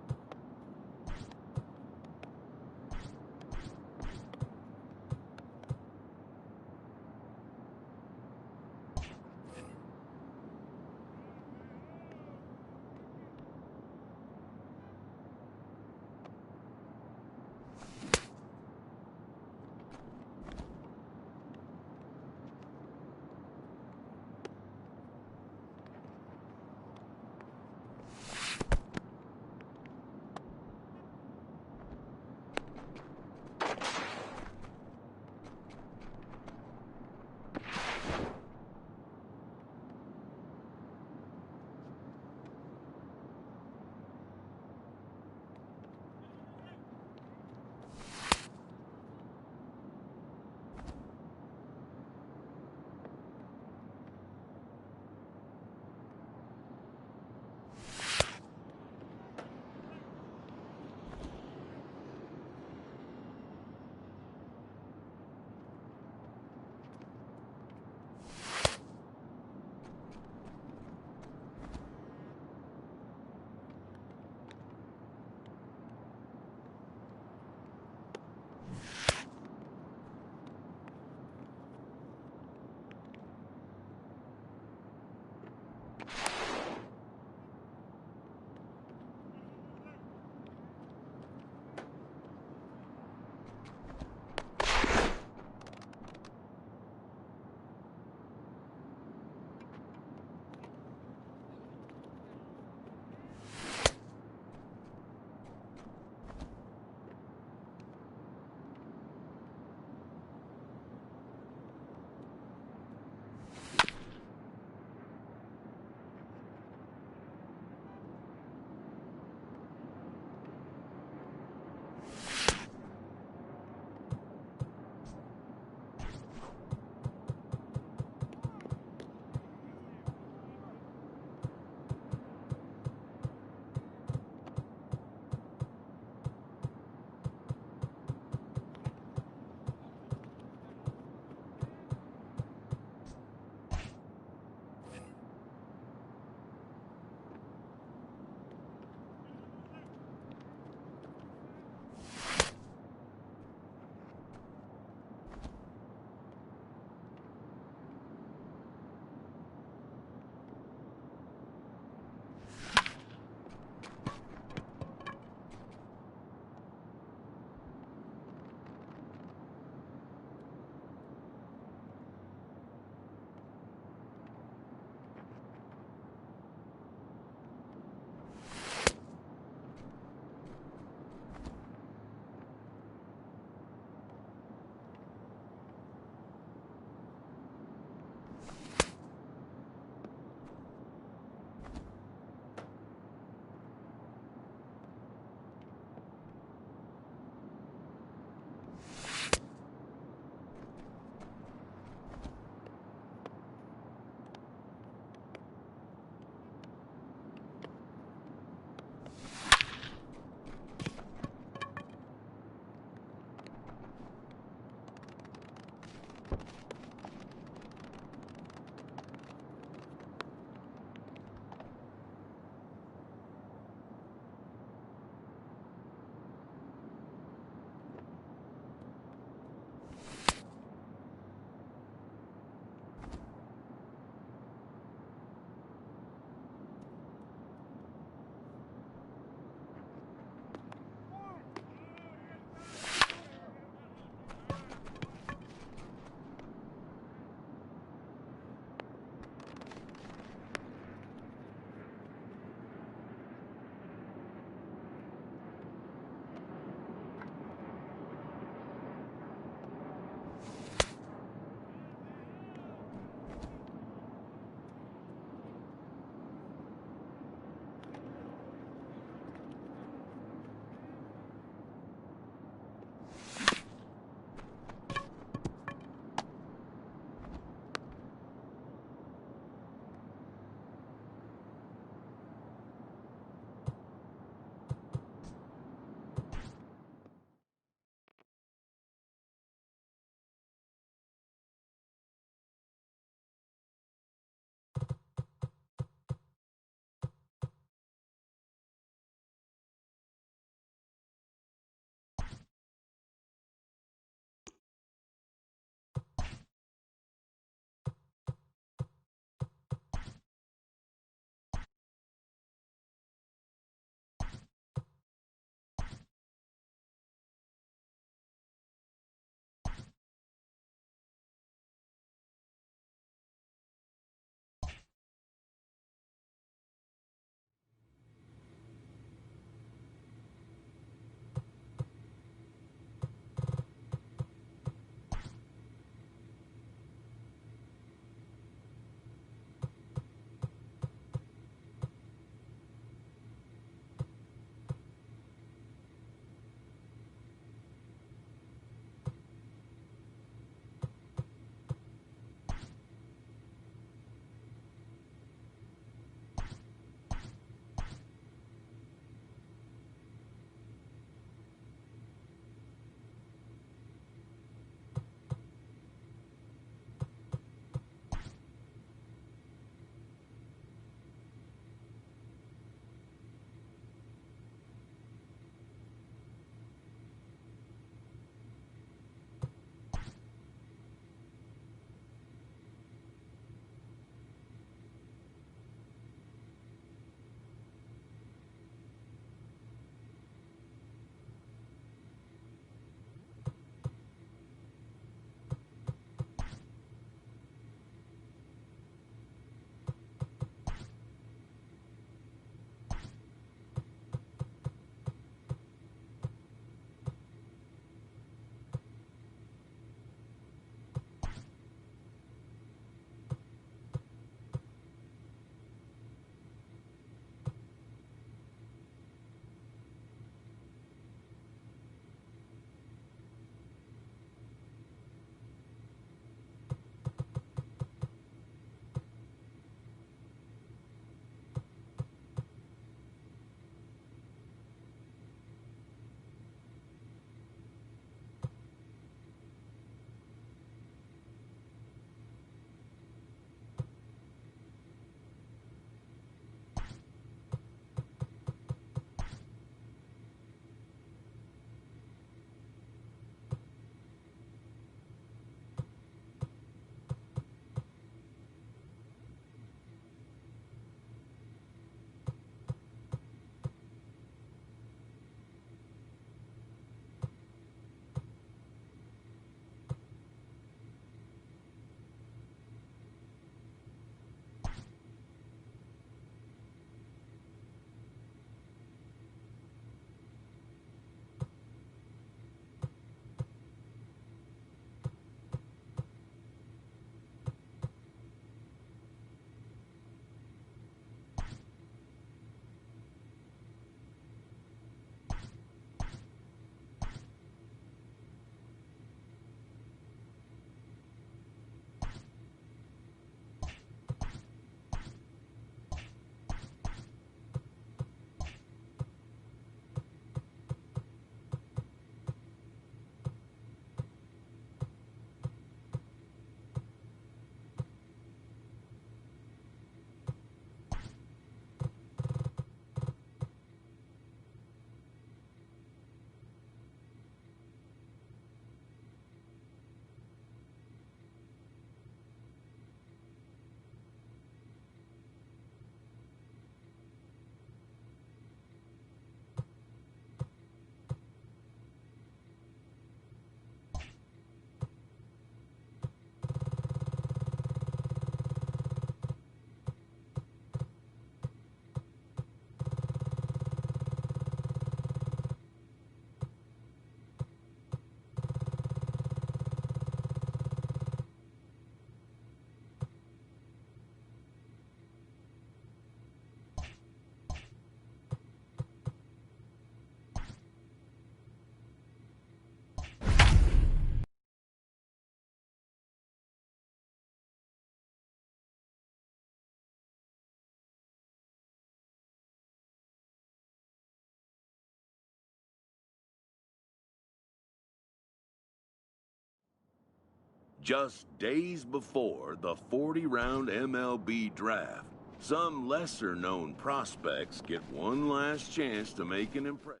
[SPEAKER 6] Just days before the 40-round MLB draft, some lesser-known prospects get one last chance to make an impression.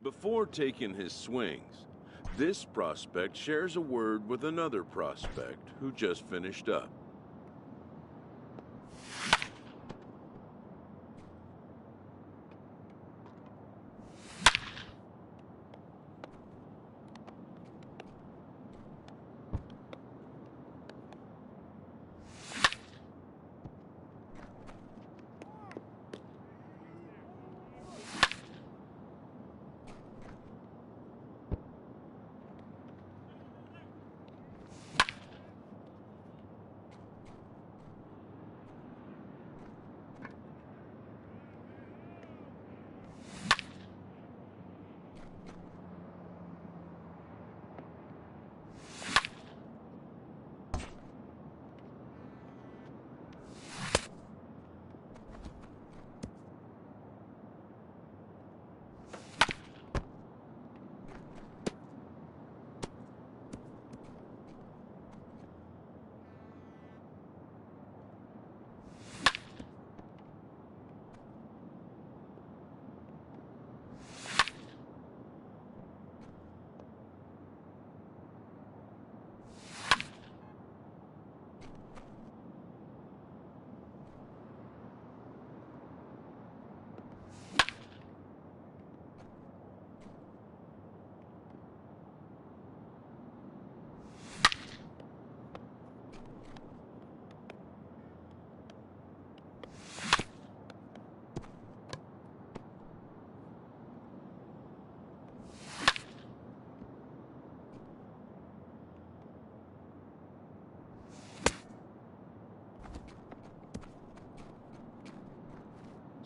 [SPEAKER 6] Before taking his swings, this prospect shares a word with another prospect who just finished up.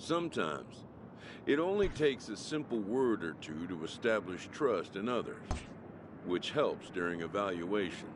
[SPEAKER 6] Sometimes, it only takes a simple word or two to establish trust in others, which helps during evaluations.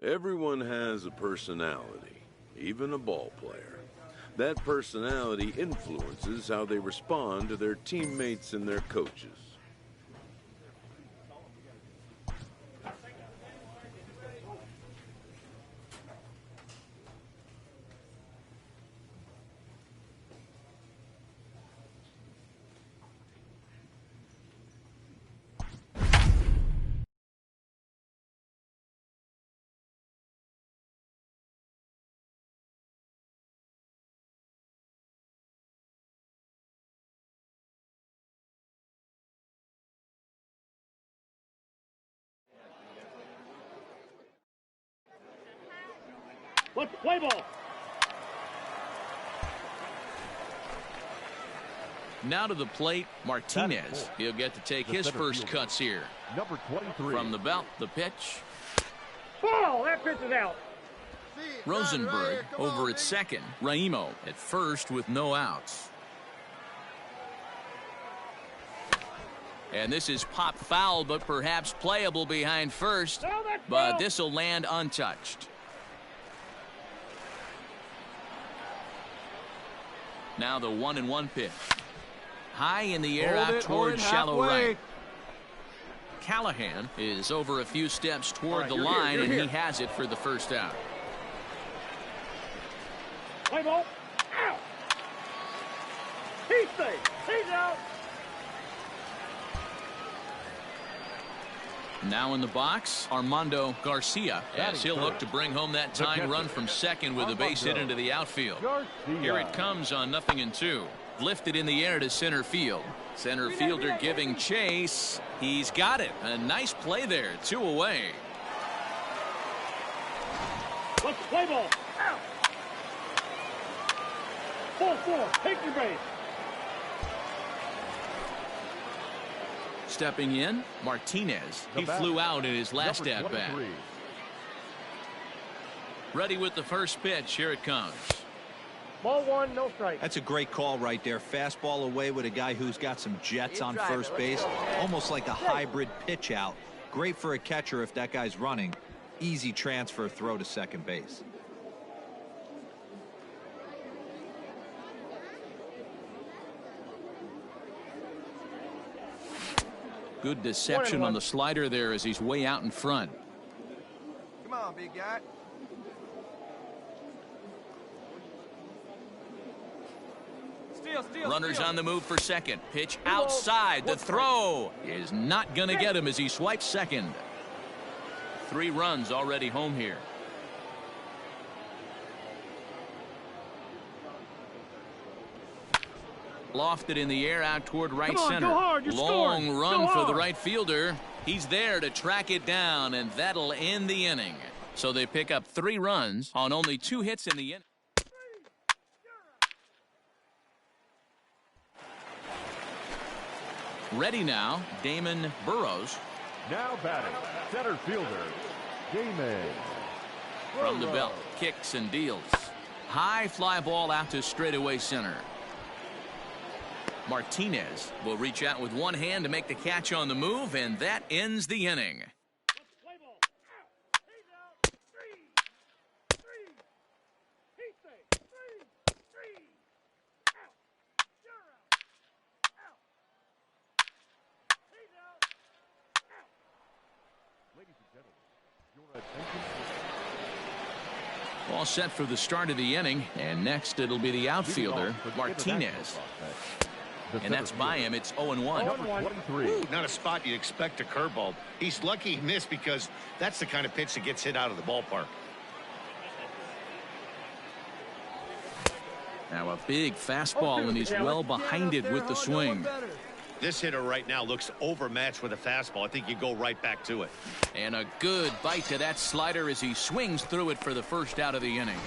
[SPEAKER 6] Everyone has a personality, even a ball player. That personality influences how they respond to their teammates and their coaches.
[SPEAKER 5] Let's play ball.
[SPEAKER 1] Now to the plate, Martinez. He'll get to take his first cuts here.
[SPEAKER 4] Number 23.
[SPEAKER 1] From the belt, the pitch.
[SPEAKER 5] Ball. That pitch is out.
[SPEAKER 1] Rosenberg over at second. Raimo at first with no outs. And this is pop foul, but perhaps playable behind first.
[SPEAKER 5] No, that's
[SPEAKER 1] But
[SPEAKER 5] foul.
[SPEAKER 1] this will land untouched. Now the 1-1 pitch. High in the air out toward shallow right. Callahan is over a few steps toward the line, and he has it for the first out.
[SPEAKER 5] Play ball. Out. He's safe. He's out.
[SPEAKER 1] Now in the box, Armando Garcia, as he'll look to bring home that tying run from second with a base hit into the outfield. Here it comes on 0-2. Lifted in the air to center field. Center fielder giving chase. He's got it. A nice play there. 2 away.
[SPEAKER 5] Let's play ball. Out. Ball 4. Take your base.
[SPEAKER 1] Stepping in, Martinez. He flew out in his last at-bat. Ready with the first pitch. Here it comes.
[SPEAKER 5] Ball 1, no strike.
[SPEAKER 3] That's a great call right there. Fastball away with a guy who's got some jets on first base. Almost like a hybrid pitch out. Great for a catcher if that guy's running. Easy transfer throw to second base.
[SPEAKER 1] Good deception on the slider there as he's way out in front.
[SPEAKER 7] Come on, big guy.
[SPEAKER 1] Runners on the move for second. Pitch outside. The throw is not going to get him as he swipes second. 3 runs already home here. Lofted in the air out toward right center.
[SPEAKER 5] Go hard,
[SPEAKER 1] Long run for the
[SPEAKER 5] hard.
[SPEAKER 1] right fielder. He's there to track it down, and that'll end the inning. So they pick up 3 runs on only 2 hits in the inning. Ready now, Damon Burrows.
[SPEAKER 4] Now batting, center fielder, Damon.
[SPEAKER 1] From the belt, kicks and deals. High fly ball out to straightaway center. Martinez will reach out with one hand to make the catch on the move, and that ends the inning.
[SPEAKER 5] Play ball. Out. He's out. 3. He's safe. 3. Out. You're out. Out. He's out. Out.
[SPEAKER 4] Ladies and gentlemen, your attention.
[SPEAKER 1] All set for the start of the inning, and next it'll be the outfielder, Martinez. And that's by him. It's 0-1.
[SPEAKER 4] Number 23.
[SPEAKER 2] Ooh, not a spot you'd expect a curveball. He's lucky he missed because that's the kind of pitch that gets hit out of the ballpark.
[SPEAKER 1] Now a big fastball, and he's well behind it with the swing.
[SPEAKER 2] This hitter right now looks overmatched with a fastball. I think you go right back to it.
[SPEAKER 1] And a good bite to that slider as he swings through it for the first out of the inning.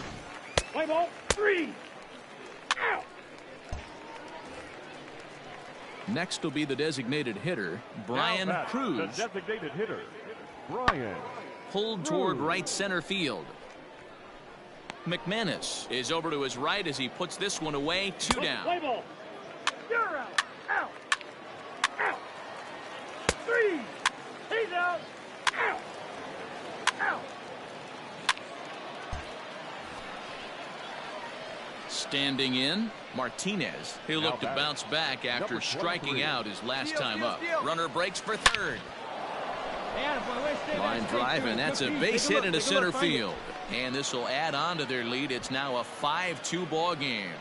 [SPEAKER 5] Play ball. 3. Out.
[SPEAKER 1] Next will be the designated hitter, Brian
[SPEAKER 4] Now batting,
[SPEAKER 1] Cruz.
[SPEAKER 4] The designated hitter, Brian.
[SPEAKER 1] Pulled toward right center field. McManus is over to his right as he puts this one away. 2 down.
[SPEAKER 5] Play ball. You're out. Out. Out. 3. He's out. Out. Out.
[SPEAKER 1] Standing in, Martinez. He'll look to bounce back after striking out his last time up. Runner breaks for third. Line drive, and that's a base hit into center field. And this will add on to their lead. It's now a 5-2 ball game.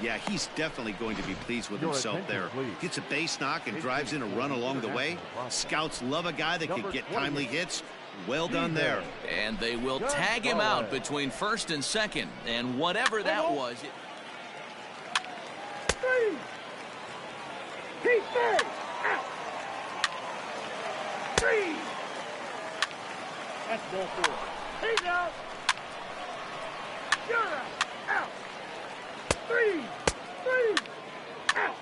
[SPEAKER 2] Yeah, he's definitely going to be pleased with himself there. Gets a base knock and drives in a run along the way. Scouts love a guy that can get timely hits. Well done there.
[SPEAKER 1] And they will tag him out between first and second. And whatever that was.
[SPEAKER 5] He's third. Out. 3. That's ball 4. He's out. You're out. Out. 3. Out.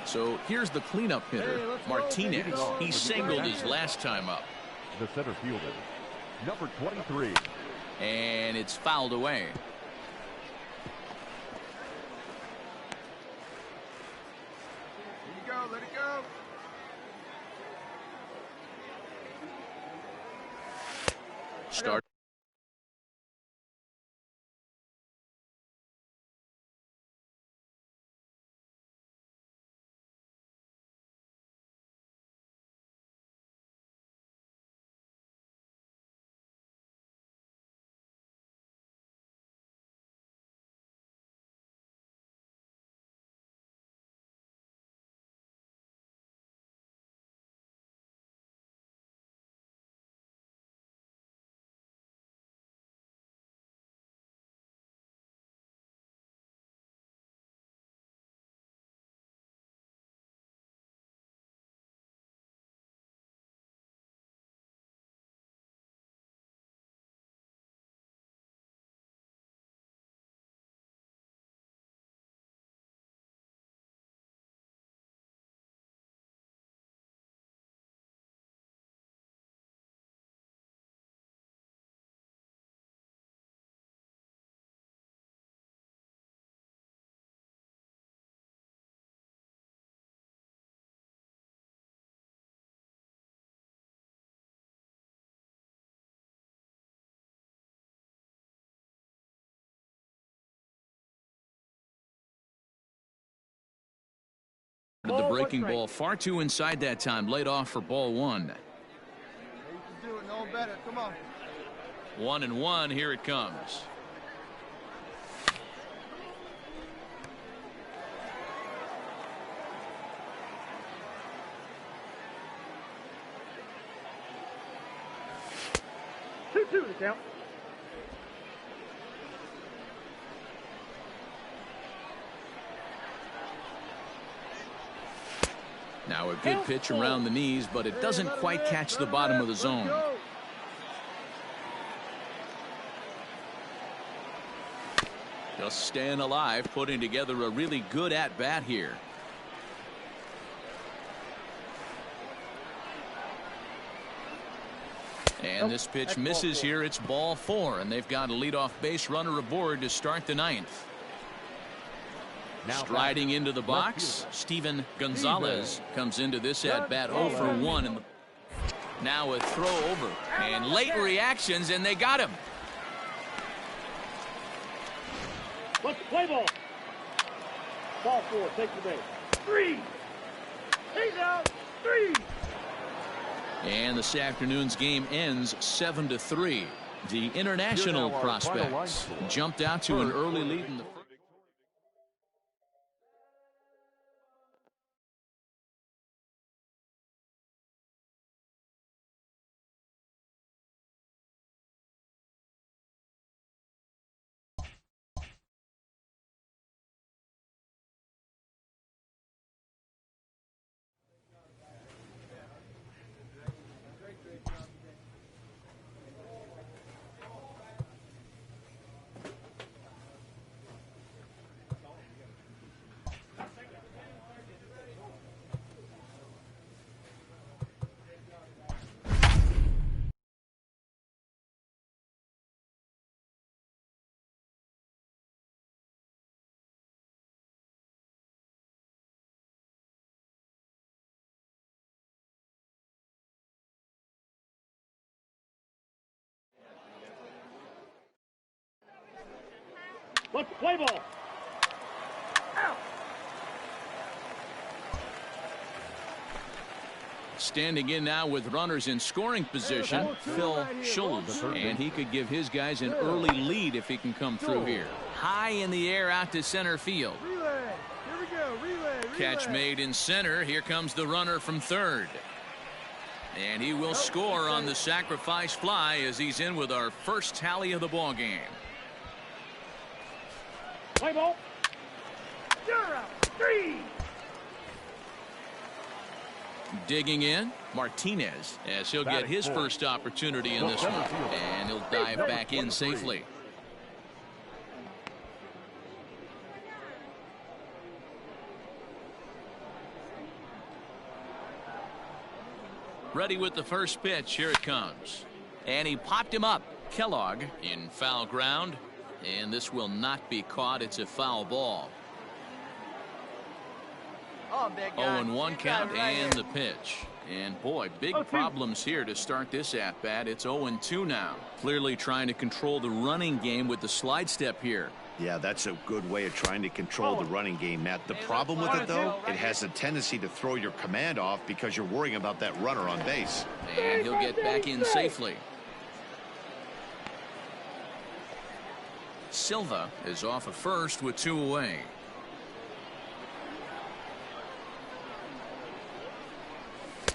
[SPEAKER 1] So here's the cleanup hitter, Martinez. He singled his last time up.
[SPEAKER 4] The center fielder, number 23.
[SPEAKER 1] And it's fouled away.
[SPEAKER 7] Let it go.
[SPEAKER 1] Start. The breaking ball far too inside that time. Laid off for ball 1.
[SPEAKER 7] You can do it. No better. Come on.
[SPEAKER 1] 1-1. Here it comes.
[SPEAKER 5] Two to count.
[SPEAKER 1] Now a good pitch around the knees, but it doesn't quite catch the bottom of the zone. Just staying alive, putting together a really good at-bat here. And this pitch misses here. It's ball 4, and they've got a leadoff base runner aboard to start the 9th. Striding into the box, Steven Gonzalez comes into this at-bat 0 for 1. Now a throw over, and late reactions, and they got him.
[SPEAKER 5] Let's play ball. Ball 4, take the base. 3. He's out. 3.
[SPEAKER 1] And this afternoon's game ends 7-3. The international prospects jumped out to an early lead in the first.
[SPEAKER 5] Let's play ball. Out.
[SPEAKER 1] Standing in now with runners in scoring position, Phil Schultz, and he could give his guys an early lead if he can come through here. High in the air out to center field.
[SPEAKER 7] Relay. Here we go. Relay.
[SPEAKER 1] Catch made in center. Here comes the runner from third. And he will score on the sacrifice fly as he's in with our first tally of the ball game.
[SPEAKER 5] Play ball. You're out. 3.
[SPEAKER 1] Digging in, Martinez, as he'll get his first opportunity in this one. And he'll dive back in safely. Ready with the first pitch. Here it comes. And he popped him up. Kellogg in foul ground. And this will not be caught. It's a foul ball. 0-1 count and the pitch. And boy, big problems here to start this at bat. It's 0-2 now. Clearly trying to control the running game with the slide step here.
[SPEAKER 2] Yeah, that's a good way of trying to control the running game, Matt. The problem with it, though, it has a tendency to throw your command off because you're worrying about that runner on base.
[SPEAKER 1] And he'll get back in safely. Silva is off at first with 2 away.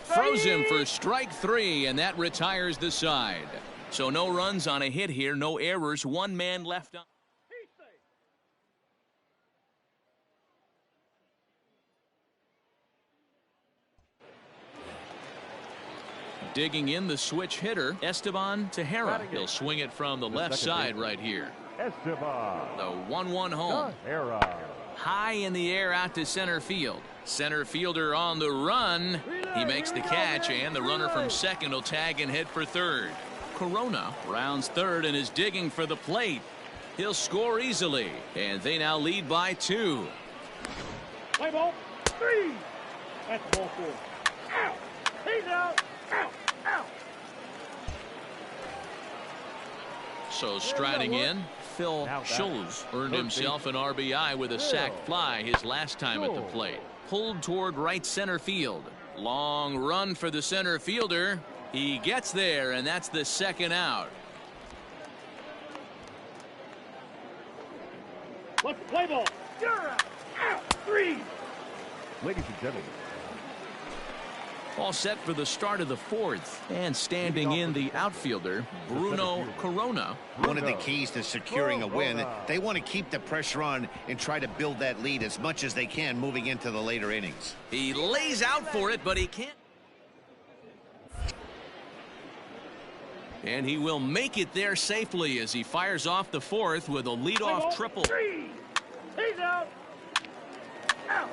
[SPEAKER 1] Throws him for strike 3, and that retires the side. So no runs on a hit here, no errors, 1 man left on. Digging in the switch hitter, Esteban Tejera. He'll swing it from the left side right here.
[SPEAKER 4] Esteban.
[SPEAKER 1] The 1-1 home.
[SPEAKER 4] Tejera.
[SPEAKER 1] High in the air out to center field. Center fielder on the run. He makes the catch, and the runner from second will tag and hit for third. Corona rounds third and is digging for the plate. He'll score easily, and they now lead by 2.
[SPEAKER 5] Play ball. 3. That's ball 4. Out. He's out. Out. Out.
[SPEAKER 1] So striding in, Phil Schultz earned himself an RBI with a sac fly his last time at the plate. Pulled toward right center field. Long run for the center fielder. He gets there, and that's the second out.
[SPEAKER 5] Let's play ball. You're out. Out. 3.
[SPEAKER 4] Ladies and gentlemen.
[SPEAKER 1] All set for the start of the 4th. And standing in the outfielder, Bruno Corona.
[SPEAKER 2] One of the keys to securing a win, they want to keep the pressure on and try to build that lead as much as they can moving into the later innings.
[SPEAKER 1] He lays out for it, but he can't. And he will make it there safely as he fires off the 4th with a leadoff triple.
[SPEAKER 5] 3. He's out. Out.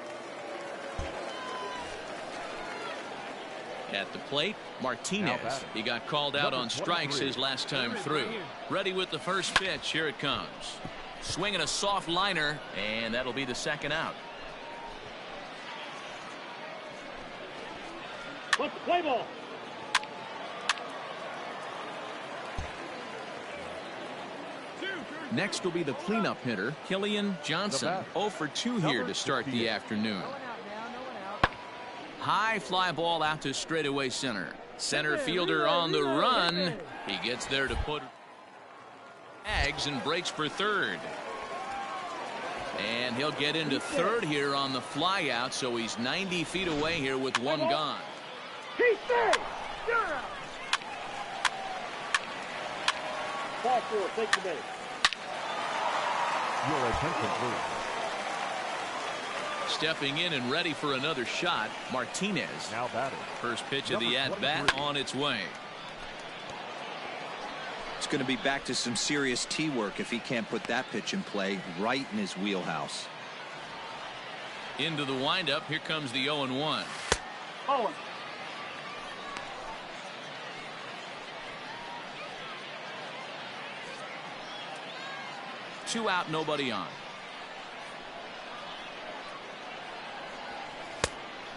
[SPEAKER 1] At the plate, Martinez. He got called out on strikes his last time through. Ready with the first pitch. Here it comes. Swinging a soft liner, and that'll be the second out.
[SPEAKER 5] Let's play ball.
[SPEAKER 1] Next will be the cleanup hitter, Killian Johnson. 0 for 2 here to start the afternoon. High fly ball out to straightaway center. Center fielder on the run. He gets there to put tags and breaks for third. And he'll get into third here on the fly out, so he's 90 feet away here with 1 gone.
[SPEAKER 5] He's there. You're out. Ball 4. Take the base.
[SPEAKER 4] Your attention, please.
[SPEAKER 1] Stepping in and ready for another shot, Martinez.
[SPEAKER 4] Now batting.
[SPEAKER 1] First pitch of the at-bat on its way.
[SPEAKER 3] It's going to be back to some serious tee work if he can't put that pitch in play right in his wheelhouse.
[SPEAKER 1] Into the windup. Here comes the 0-1.
[SPEAKER 5] Owen.
[SPEAKER 1] Two out, nobody on.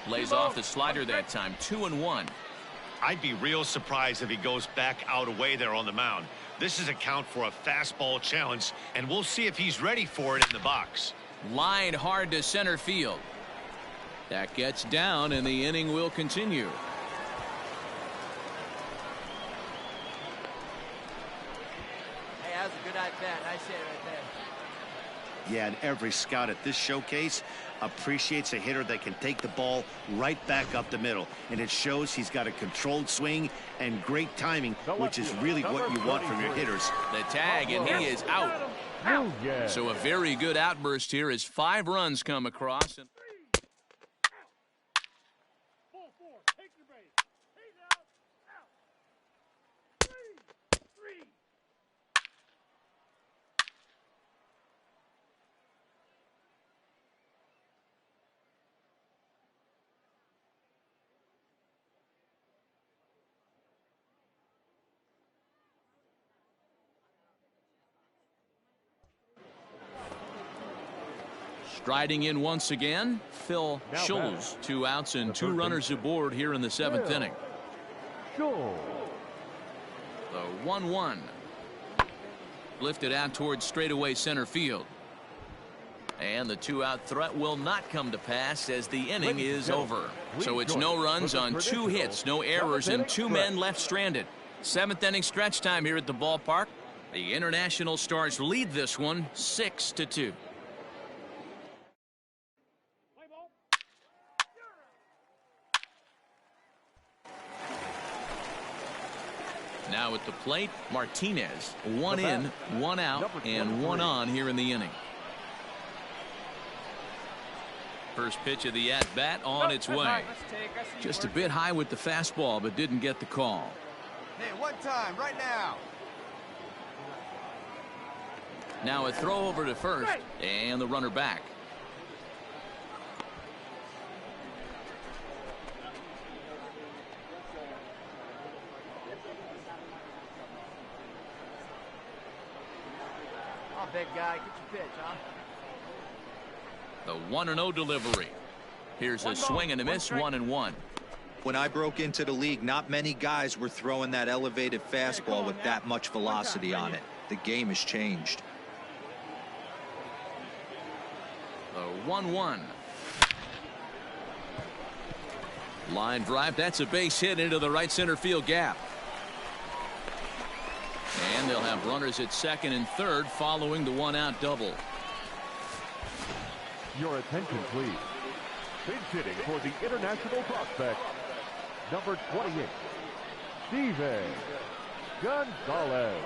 [SPEAKER 1] Lays off the slider that time. 2-1.
[SPEAKER 2] I'd be real surprised if he goes back out away there on the mound. This is a count for a fastball challenge, and we'll see if he's ready for it in the box.
[SPEAKER 1] Lined hard to center field. That gets down, and the inning will continue.
[SPEAKER 7] Hey, that was a good at-bat. Nice hit right there.
[SPEAKER 2] Yeah, and every scout at this showcase appreciates a hitter that can take the ball right back up the middle. And it shows he's got a controlled swing and great timing, which is really what you want from your hitters.
[SPEAKER 1] The tag, and he is out.
[SPEAKER 4] Oh, yeah.
[SPEAKER 1] So a very good outburst here as 5 runs come across. And
[SPEAKER 5] Ball 4, take your base. He's out. Out. 3.
[SPEAKER 1] striding in once again, Phil
[SPEAKER 4] Now
[SPEAKER 1] Schulz. 2 outs and
[SPEAKER 4] the
[SPEAKER 1] 2
[SPEAKER 4] first
[SPEAKER 1] runners aboard here in the 7th
[SPEAKER 4] Phil
[SPEAKER 1] inning.
[SPEAKER 4] Schulz.
[SPEAKER 1] The 1-1. Lifted out towards straightaway center field. And the 2-out threat will not come to pass as the inning is over. So it's no runs on 2 hits, no errors, and 2 men left stranded. 7th inning stretch time here at the ballpark. The International Stars lead this one 6-2. Now at the plate, Martinez. 1 in, 1 out, and 1 on here in the inning. First pitch of the at-bat on its way. Just a bit high with the fastball, but didn't get the call.
[SPEAKER 7] Hey, one time, right now.
[SPEAKER 1] Now a throw over to first, and the runner back.
[SPEAKER 7] Oh, big guy, get your pitch, huh?
[SPEAKER 1] The 1-0 delivery. Here's a swing and a miss, 1-1.
[SPEAKER 3] When I broke into the league, not many guys were throwing that elevated fastball with that much velocity on it. The game has changed.
[SPEAKER 1] The 1-1. Line drive. That's a base hit into the right center field gap. And they'll have runners at second and third following the 1-out double.
[SPEAKER 4] Your attention, please. Pinch hitting for the international prospect, number 28, Steven Gonzalez.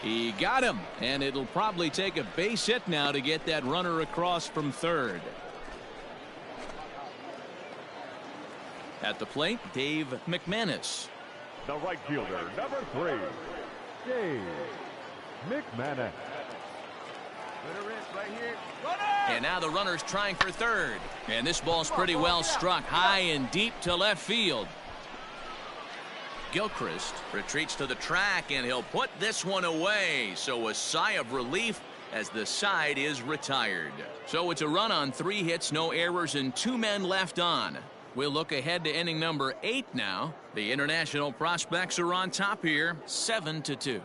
[SPEAKER 1] He got him, and it'll probably take a base hit now to get that runner across from third. At the plate, Dave McManus.
[SPEAKER 4] The right fielder, number 3, Dave McManus.
[SPEAKER 7] Right here.
[SPEAKER 1] And now the runner's trying for third. And this ball's pretty well struck high and deep to left field. Gilchrist retreats to the track, and he'll put this one away. So a sigh of relief as the side is retired. So it's a run on 3 hits, no errors, and 2 men left on. We'll look ahead to inning number 8 now. The International prospects are on top here, 7-2.